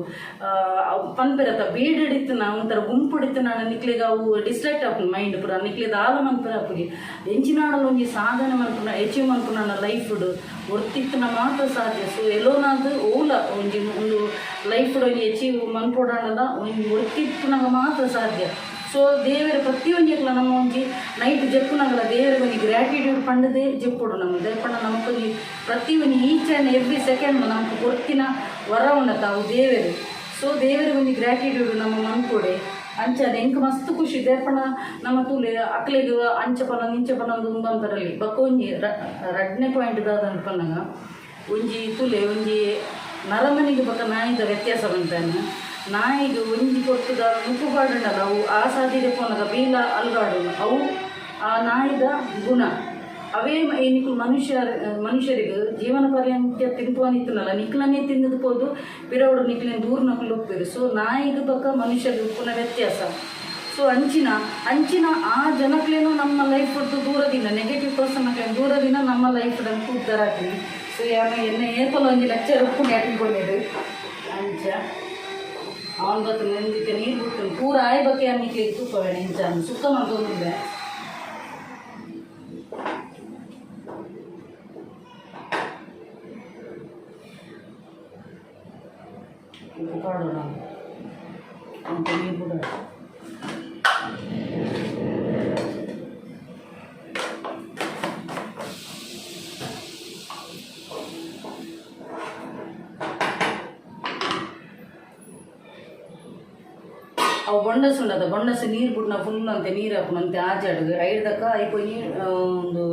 ಪನ್ಪೆರತ್ತ ಬೀಡಿಡಿತ್ತು ನಾ ಒಂಥರ ಗುಂಪುಡಿತ್ತು ನಾನು ನಿಕ್ಲಿಗೆ ಅವು ಡಿಸ್ಟ್ರಾಕ್ಟ್ ಆಗ್ತೀನಿ ಮೈಂಡ್ ಪೂರ ನಿಕ್ಲಿದ ಆಲ ಮನ್ಪೆರ ಹಾಕಿ ಎಂಚಿನಾಡಲು ಒಂಜಿ ಸಾಧನೆ ಮಾಡ್ಕೊಂಡು ಅಚೀವ್ ಮಾಡ್ಕೊಂಡು ನನ್ನ ಲೈಫ್ ಒರ್ತಿತ್ತನ ಮಾತ್ರ ಸಾಧ್ಯ. ಸೊ ಎಲ್ಲೋನಾದ್ರು ಓಲ ಒಂಜಿ ಒಂದು ಲೈಫ್ ಒಂಜಿ ಅಚೀವ್ ಮನ್ಪೋಡಲ್ಲ ಒಂಜಿ ಒರ್ತಿತ್ತನಾಗ ಮಾತ್ರ ಸಾಧ್ಯ. ಸೊ ದೇವರ ಪ್ರತಿಯೊಂದಿಲ್ಲ ನಮ್ಮ ಒಂಜಿ ನೈಟ್ ಜಪ್ಪುನಾಗಲ್ಲ ದೇವರಿಗೆ ಒಂಜಿ ಗ್ರ್ಯಾಟಿಟ್ಯೂಡ್ ಪಂಡದೇ ಜಪ್ಪುಡು ನಮಗೆ ದೇವಪಣ್ಣ ನಮಗೊಂದು ಪ್ರತಿಯೊಂದು ಈಚ್ ಆ್ಯಂಡ್ ಎವ್ರಿ ಸೆಕೆಂಡ್ ನಮ್ಗೆ ಗೊತ್ತಿನ ವರ ಉಂಡತ್ತ ಅವು ದೇವರು. ಸೊ ದೇವರಿಗೆ ಒಂದು ಗ್ರ್ಯಾಟಿಟ್ಯೂಡ್ ನಮ್ಮ ಮನ್ಕೊಡೆ ಅಂಚ ಅದು ಎಂಕ್ ಮಸ್ತ್ ಖುಷಿ ದೇವಪಣ್ಣ ನಮ್ಮ ತೂಲೆ ಅಕ್ಲೆಗೆ ಅಂಚಪನ ನಿಂಚಪನ ಒಂದು ಅಂತಾರಲ್ಲಿ ಬಕ್ಕ ಒಂಜಿ ರಡ್ನೆ ಪಾಯಿಂಟ್ ದಾದ ಅನ್ಪನ್ನಾಗ ಒಂಜಿ ತೂಲೆ ಒಂಜಿ ನರಮನಿಗೆ ಬಕ್ಕ ನಾಯಿದ ವ್ಯತ್ಯಾಸ ಬಂತಾನೆ ನಾಯಿಗೆ ಒಂಜಿ ಕೊಟ್ಟದ ಮುಪ್ಪುಪಾಡುಂಡಲ್ಲ ಅವು ಆ ಸಾಧ್ಯತೆ ಪೋನಾಗ ಬೀಲ ಅಲ್ಗಾಡು ಅವು ಆ ನಾಯಿದ ಗುಣ ಅವೇ ನಿಕ್ಲು ಮನುಷ್ಯರಿಗೆ ಜೀವನ ಪರ್ಯಂತ ತಿನ್ಪೋನಿತ್ತನಲ್ಲ ನಿಕ್ಲನೇ ತಿನ್ನದು ಪೋದು ಪಿರವಡು ನಿಕ್ಲಿನ ದೂರ ನಕಲು ಹೋಗ್ತಾರೆ. ಸೊ ನಾಯಿಗೆ ಬಕ್ಕ ಮನುಷ್ಯರಿಗೆ ಉಪ್ಪುನ ವ್ಯತ್ಯಾಸ. ಸೊ ಅಂಚಿನ ಆ ಜನಕ್ಲೇನೋ ನಮ್ಮ ಲೈಫ್ ಹೊರತು ದೂರದಿಂದ ನೆಗೆಟಿವ್ ಪರ್ಸನ್ ದೂರದಿಂದ ನಮ್ಮ ಲೈಫ್ ಉದ್ದಾರ ಆಗ್ತೀನಿ. ಸೊ ಯಾರು ಏಪಲ್ಲ ಒಂಜಿ ಲೆಕ್ಚರ್ ಉಪ್ಪುಂಡು ಹಾಕಿಕೊಂಡಿದ್ದು ಅಂಚ ಅವನ ಬತ್ತು ನೆಂದಿಕ್ಕೆ ನೀರು ಬಿಟ್ಟು ಪೂರ ಆಯ್ ಬಗ್ಗೆ ಅನ್ನಿಕ್ಕೆ ತುಪ್ಪವೇಣ ಇಂಚ ಸುಕ್ಕ ಮಾಡ್ಕೊಂಡಿದ್ದೆ. ಉಪ್ಪು ಕಾಡೋಣ ಅಂತ ನೀರು ಬಿಡೋಣ. ಅವು ಬೊಂಡಸ್ ಉಂಡದ ಬೊಂಡಸ್ ನೀರು ಬಿಟ್ಟು ನಾವು ಫುಲ್ ಅಂತೆ ನೀರು ಹಾಕೋಣಂತೆ ಆಜಾಡುದು ಐದಕ್ಕ ಐಕೊಂಜಿ ಒಂದು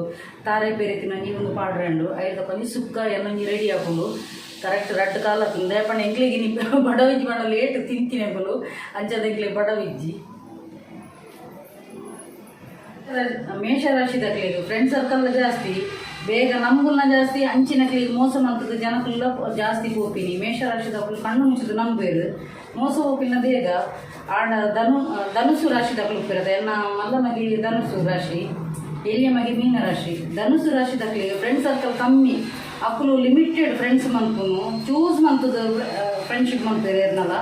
ತಾರೆ ಪೇರಿತಿನ ನೀವೊಂದು ಪಾಡ್ರಂಡು ಐದಕ್ಕ ಒಂಜಿ ಸುಕ್ಕ ಎಲ್ಲ ರೆಡಿ ಹಾಕೊಂಡು ಕರೆಕ್ಟ್ ರಡ್ಡು ಕಾಲ ಹಾಕೊಂಡು ದೇಪಣ್ಣ ಎಂಗ್ಲಿಗೆ ನಿ ಬಡವಿಜ್ಜಿ ಬಣ್ಣ ಲೇಟ್ ತಿಂತೀನಿ ಅಂಬಲು ಅಂಚದ ಎಂಗ್ಲಿಗೆ ಬಡವಿಜ್ಜಿ. ಮೇಷರಾಶಿದಾಗ್ಲಿಗೆ ಫ್ರೆಂಡ್ ಸರ್ಕಲ್ ಜಾಸ್ತಿ ಬೇಗ ನಮ್ಗುಲ್ನ ಜಾಸ್ತಿ ಅಂಚಿನಕ್ಲಿಗೆ ಮೋಸ ಮಾಡ್ತದ ಜನಕ್ಕಲ್ಲ ಜಾಸ್ತಿ ಹೋಗ್ತೀನಿ. ಮೇಷರಾಶಿದಾಗ್ಲು ಕಣ್ಣು ಮುಚ್ಚಿದು ನಂಬೇರು ಮೋಸ ಹೋಗಿಲ್ಲ ಬೇಗ ಆಡ ಧನುಸು ರಾಶಿದಾಗ್ಲು ಹೋಗ್ತಿರೋದು ಎಲ್ಲ ಮಲ್ಲ ಮಗಿ ಧನುಸು ರಾಶಿ ಎಲ್ಲಿಯ ಮಗಿ ಮೀನ ರಾಶಿ. ಧನುಸು ರಾಶಿದಾಗ್ಲಿಗೆ ಫ್ರೆಂಡ್ ಸರ್ಕಲ್ ಕಮ್ಮಿ ಅಕ್ಕಲು ಲಿಮಿಟೆಡ್ ಫ್ರೆಂಡ್ಸ್ ಮಂತ್ನು ಚೂಸ್ ಮಂತದ ಫ್ರೆಂಡ್ಶಿಪ್ ಮಾಡ್ತಾರೆ ಏನಲ್ಲ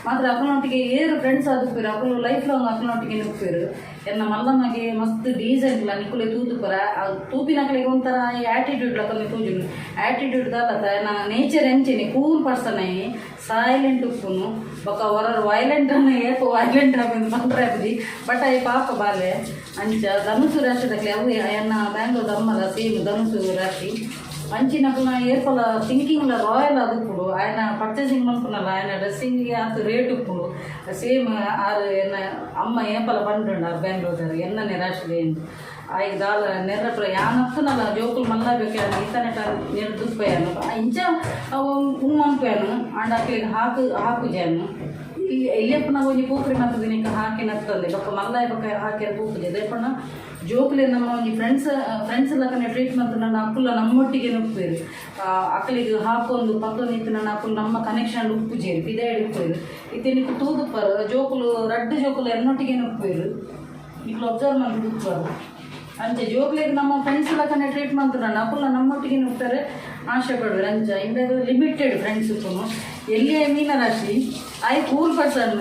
ಮಾತ್ರ ಅಕ್ಕನೊಟ್ಟಿಗೆ ಏರು ಫ್ರೆಂಡ್ಸ್ ಆದಿಪ್ಪೇರು ಅಕ್ಕಲು ಲೈಫ್ ಲಾಂಗ್ ಅಕ್ಕನೊಟ್ಟಿಗೆ ನುಪ್ಪೇರು ಎನ್ನ ಮಲ್ಲಮಗೆ ಮಸ್ತ್ ಡೀಸೆಂಟ್ ಇಲ್ಲ ನಿಕ್ಕುಲೆ ತೂತುಪರ ತೂಪಿನಕ್ಲಿಗೆ ಒಂಥರ ಆ್ಯಟಿಟ್ಯೂಡ್ ಲಕ್ಕಲ್ಲಿ ತೂಜು ಆ್ಯಟಿಟ್ಯೂಡ್ ದಾಲತ್ತ ನಾ ನೇಚರ್ ಎಂಚೇನೆ ಕೂಲ್ ಪರ್ಸನ್ ಆಗಿ ಸೈಲೆಂಟ್ ಉಪ್ಪುನು ಬೊಕ್ಕ ಹೊರರು ವೈಲೆಂಟ್ ಅನ್ನ ಏಪು ವೈಲೆಂಟ್ ಆಗಿ ಬಂದ್ರಿ ಬಟ್ ಅಯ್ಯ ಪಾಪ ಬಾಲೆ ಅಂಚ ಧನುಸು ರಾಶಿದಾಗಲಿ ಅವು ಎನ್ನ ಬ್ಯಾಂಗ್ಳೂರ್ ಅಮ್ಮಲ್ಲ ಸೇಮ್ ಧನುಸು ರಾಶಿ ಅಂಚಿನಕ್ಕನ ಏರ್ಪಲ ಥಿಂಕಿಂಗ್ಲ ರಾಯಲ್ ಅದು ಕೂಡ ఆయన ಪರ್ಚೇಸಿಂಗ್ ಮಾಡ್ಕೊನಲ್ಲ ఆయన ಡ್ರೆಸ್ಸಿಂಗ್ಗೆ ಅದು ರೇಟ್ ಉಪ್ಪುಡು ಸೇಮ್ ಆರು ಎನ್ನ ಅಮ್ಮ ಏಪಲ ಬಂದ್ರಂಡ ಬ್ಯಾಂಗ್ಳೂರ್ದಾರ ಎನ್ನನೇ ರಾಶಿದೆ ಆಯ್ಗ ದಾಲ ನೆರ್ರಪ್ರ ಯಾನತ್ತನಲ್ಲ ಜೋಕುಲು ಮಲ್ಲಬೇಕು ಈತನೆಟ ನೆರ್ದುಪ್ಪಯ್ಯನು ಇಂಚ ಉಮ್ಮಂಪೇನು ಅಂಡ್ ಆಕೆಗೆ ಹಾಕು ಜಾನು ಇಲ್ಲೆಪ್ಪನ ಒಂಜಿ ಪೂಕ್ರಿ ಮತ್ತು ದಿನಕ್ಕೆ ಹಾಕಿ ನತ್ತಂದೆ ಬೊಕ್ಕ ಮಲ್ಲಾಯ ಬೊಕ್ಕ ಹಾಕಿ ಪೂಪುಜೆ ದೇಪಣ್ಣ ಜೋಕ್ಲೆ ನಮ್ಮ ಒಂಜಿ ಫ್ರೆಂಡ್ಸ್ ಲಕ್ಕನೆ ಟ್ರೀಟ್ಮೆಂಟ್ ನನ್ನ ಅಕ್ಕುಲ್ಲ ನಮ್ಮೊಟ್ಟಿಗೆ ನುಪ್ಪೇರು ಅಕ್ಕಲಿಗೆ ಹಾಕೊಂದು ಪಕ್ಕದ ನಿಂತು ನನ್ನ ಅಕ್ಕಲು ನಮ್ಮ ಕನೆಕ್ಷನ್ ಉಪ್ಪುಜೇರು ಪಿದಾಡಿ ಉಪ್ಪೇರು ಇತ್ತೇನಿಕ್ಕೆ ತೂದುಪ್ಪರು ಜೋಕುಲು ರಡ್ಡು ಜೋಕುಲು ಎನ್ನೊಟ್ಟಿಗೆ ನುಪ್ಪೇರು ನಿಕ್ಲು ಅಬ್ಸರ್ವ್ ಮಾಡಿ ಹುಡುಕ್ಬಾರ್ದು ಅಂಚೆ ಜೋಬ್ಲಿಗೆ ನಮ್ಮ ಫ್ರೆಂಡ್ಸ್ ಲಕ್ಕನೆ ಟ್ರೀಟ್ ಮಾಡ್ತಾರೆ ಅಪ್ಪಲ್ಲ ನಮ್ಮೊಟ್ಟಿಗೆ ಹೋಗ್ತಾರೆ ಆಶೆ ಪಡುವರು ಅಂಚ ಇಂದು ಲಿಮಿಟೆಡ್ ಫ್ರೆಂಡ್ಸ್ ಎಲ್ಲಿಯೇ ಮೀನರಾಶಿ ಆಯ್ ಕೂಲ್ ಪರ್ಸನ್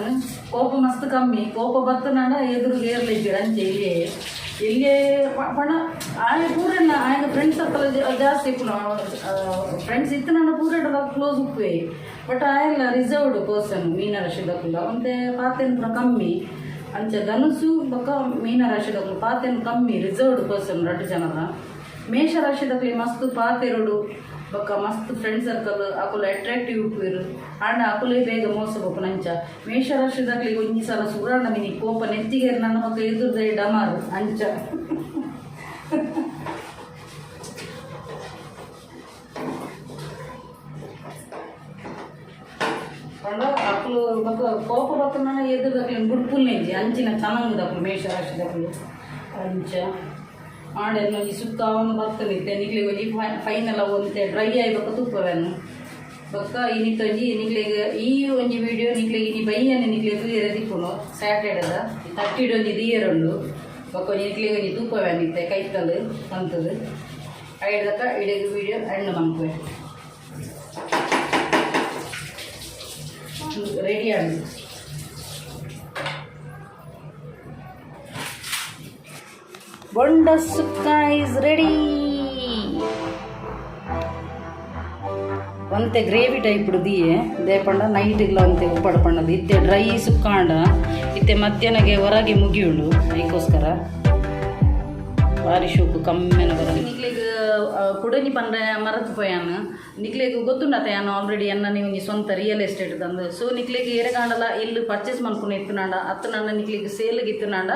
ಕೋಪ ಮಸ್ತ್ ಕಮ್ಮಿ ಕೋಪ ಬತ್ತನಾಡ ಎದುರಿಗೆ ಏರ್ಲಿದ್ದೀರ ಅಂಚೆ ಇಲ್ಲಿಯೇ ಪಣ ಆಯ ಪೂರಣ್ಣ ಆಯ್ನ ಫ್ರೆಂಡ್ಸ್ ಸರ್ಕಲ್ ಜಾಸ್ತಿ ಫ್ರೆಂಡ್ಸ್ ಇತ್ತು ನನ್ನ ಪೂರಣ್ಣ ಕ್ಲೋಸ್ ಉಪ್ಪೇ ಬಟ್ ಆಯಲ್ಲ ರಿಸರ್ವ್ಡ್ ಪರ್ಸನ್ ಮೀನರಾಶಿದಕ್ಕಲ್ಲ ಒಂದೇ ಪಾತೆನ ಕಮ್ಮಿ ಅಂಚ ಧನುಸು ಬೊಕ್ಕ ಮೀನರಾಶಿದಕ್ಕಲು ಪಾತೆನ ಕಮ್ಮಿ ರಿಸರ್ವ್ಡ್ ಪರ್ಸನ್ 2 ಜನರ ಮೇಷರಾಶಿದಕ್ಕಲಿ ಮಸ್ತ್ ಪಾತೆರಡು ಬೊಕ್ಕ ಮಸ್ತ್ ಫ್ರೆಂಡ್ ಸರ್ಕಲ್ ಅಕುಲು ಅಟ್ರಾಕ್ಟಿವ್ ಉಪ್ಪುವೆರು ಆಂಡ ಅಕುಲೇ ಬೇಗ ಮೋಸ ಬೋಪುನ ಅಂಚ ಮೇಷರಾಶಿದಕ್ಕಲಿ ಒಂಜಿ ಸಲ ಸುರಾಣ ಮಿನಿ ಕೋಪ ನೆತ್ತಿಗೆ ನನ್ನ ಮಕ್ಕ ಎದುರ್ದೆ ಡಮಾರು ಅಂಚ ಅಕ್ಕಲು ಬೊಕ್ಕ ಕೋಪ ಬತ್ತನ ಎದುರ್ದಕ್ಲಿ ಬುಡ್ಪುಲ್ನೆಂಜಿ ಅಂಚಿನ ಚೆನ್ನಾಗದಕ್ಕಲು ಮೇಷರಾಶಿದಕ್ಕಲು ಅಂಚ ಆಡೆಲ್ಲ ಈ ಸುತ್ತ ಅವನು ಬರ್ತನಿತ್ತೆ ನಿಕ್ಲಿಗೆ ಒಂಜಿ ಫೈನಲ್ ಒಂತೆ ಡ್ರೈ ಆಗಿ ಬೊಕ್ಕ ತುಪ್ಪವೇನು ಬೊಕ್ಕ ಇನ್ನಿತ್ತೊಂಜಿ ನಿಕ್ಲಿಗೆ ಈ ಒಂಜಿ ವಿಡಿಯೋ ನಿಕ್ಲಿಗೆ ಇನಿ ಬೈಯನೆ ನಿಕ್ಲಿಗೆ ತೂಯರೆ ತಿಪ್ಪುನು ಸ್ಯಾಟರ್ಡೇದ 30 ಒಂಜಿ ದಿಯರುಂಡು ಬೊಕ್ಕ ಒಂಜಿ ನಿಕ್ಲಿಗೆ ಒಂಜಿ ತುಪ್ಪವೇನಿತ್ತೆ ಕೈತಲು ಅಂತದು ಐದಕ್ಕ ಇಡೀ ವಿಡಿಯೋ ಎಂಡ್ ಮನ್ಪುವೆ ರೆಡಿ ಆಗಿ ಬೊಂಡ ಸುಕ್ಕ ಇಸ್ ರೆಡಿ ಒಂತೆ ಗ್ರೇವಿ ಟೈಪ್ ದಿಯೆ ದೇಪಂಡ ನೈಟಿಗ್ಲ ಒಂತೆ ಉಪ್ಪಡು ಪಣ್ಣದು ಇತ್ತೆ ಡ್ರೈ ಸುಕ್ಕಾಂಡ ಇತ್ತೆ ಮಧ್ಯಾಹ್ನಗೆ ಹೊರಗೆ ಮುಗಿಯುಂಡು ಅದಕ್ಕೋಸ್ಕರ ಭಾರಿ ಶೋಕು ಕಮ್ಮಿನ ಬರೋದು ನಿಕ್ಲಿಗೆ ಕುಡನಿ ಪಂಡ ಮರತು ಪೋಯಾನು ನಿಕ್ಲಿಗೆ ಗೊತ್ತುಂಡತ ಯಾನು ಆಲ್ರೆಡಿ ಎನ್ನ ನೀವು ಸ್ವಂತ ರಿಯಲ್ ಎಸ್ಟೇಟ್ ತಂದು ಸೊ ನಿಕ್ಲಿಗೆ ಏರೆಗಾಂಡಲ ಇಲ್ಲಿ ಪರ್ಚೇಸ್ ಮಾಡ್ಕೊಂಡು ಇತ್ತುನಾಂಡ ಅತ್ತು ನನ್ನ ನಿಕ್ಲಿಗೆ ಸೇಲ್ಗೆ ಇತ್ತುನಾಂಡ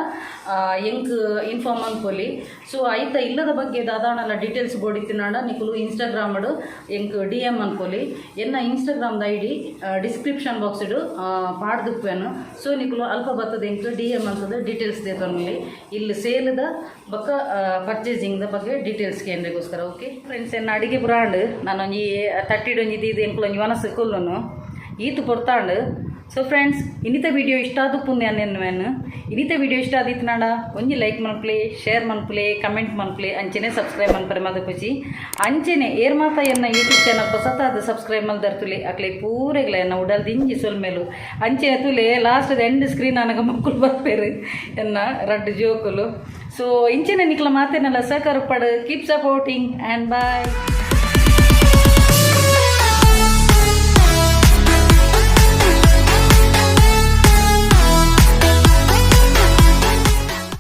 ಎಂಕ್ ಇನ್ಫಾರ್ಮ್ ಅನ್ಕೊಲಿ ಸೊ ಐತ ಇಲ್ಲದ ಬಗ್ಗೆ ದಾದಾಣಲ್ಲ ಡೀಟೇಲ್ಸ್ ಬೋರ್ಡ್ ಇತ್ತುನಾಂಡ ನಿಕ್ಲು ಇನ್ಸ್ಟಾಗ್ರಾಮ್ಡು ಎಂಕ್ DM ಅನ್ಕೊಲಿ ಎನ್ನ ಇನ್ಸ್ಟಾಗ್ರಾಮ್ದ ID ಡಿಸ್ಕ್ರಿಪ್ಷನ್ ಬಾಕ್ಸ್ ಇಡು ಪಾಡ್ದುಪ್ಪೇನು ಸೊ ನಿಕ್ಲು ಅಲ್ಪ ಬರ್ತದ ಎಂಕ್ DM ಅಂತದ ಡೀಟೇಲ್ಸ್ ದೇತನಲ್ಲಿ ಇಲ್ಲಿ ಸೇಲ್ದ ಬೊಕ್ಕ ಪರ್ಚೇಸಿಂಗ್ದ ಬಗ್ಗೆ ಡೀಟೇಲ್ಸ್ ಕೇಂದ್ರಗೋಸ್ಕರ ಓಕೆ ಫ್ರೆಂಡ್ಸ್ ಎನ್ನ ಅಡಿಗೆ ಬ್ರಾಂಡ್ ನಾನು ಒಂಜಿ 30 ಒಂಜಿ ಇದು ಎಂಕ್ಲು ಒಂಜಿ ವನಸು ಕೊಲ್ಲುನು ಈತು ಪೊರ್ತಾಂಡು ಸೊ ಫ್ರೆಂಡ್ಸ್ ಇನ್ನಿತ ವಿಡಿಯೋ ಇಷ್ಟ ಆದ ಪುಣ್ಯ ನೆನ್ವೇನು ಇನ್ನಿತ ವಿಡಿಯೋ ಇಷ್ಟ ಆದಿತ್ತು ನಾಡ ಒಂಜಿ ಲೈಕ್ ಮನ್ಪ್ಲೆ ಶೇರ್ ಮನ್ಪ್ಲೆ ಕಮೆಂಟ್ ಮನ್ಪ್ಲೆ ಅಂಚೆನೆ ಸಬ್ಸ್ಕ್ರೈಬ್ ಮನ್ಪರೆ ಮದಪುಜಿ ಅಂಚೆನೆ ಏರ್ ಮಾತ ಎನ್ನ ಯೂಟ್ಯೂಬ್ ಚಾನಲ್ ಹೊಸತಾದ ಸಬ್ಸ್ಕ್ರೈಬ್ ಮಲ್ದರ್ತುಲೆ ಅಕ್ಲೆ ಪೂರೆಗ್ಲ ಎನ್ನ ಉಡಲ್ದು ಇಂಜಿ ಸೊಲ್ಮೇಲು ಅಂಚೆನೆ ತುಲೆ ಲಾಸ್ಟ್ ಎಂಡ್ ಸ್ಕ್ರೀನ್ ನನಗೆ ಮಕ್ಕಳು ಬರ್ಪೇರು ಎನ್ನ ರಡ್ಡು ಜೋಕುಲು ಸೊ ಇಂಚೆನೆ ನಿಕ್ಲ ಮಾತೇನೆಲ್ಲ ಸಹಕಾರ ಪಡು ಕೀಪ್ ಸಪೋರ್ಟಿಂಗ್ ಆ್ಯಂಡ್ ಬಾಯ್.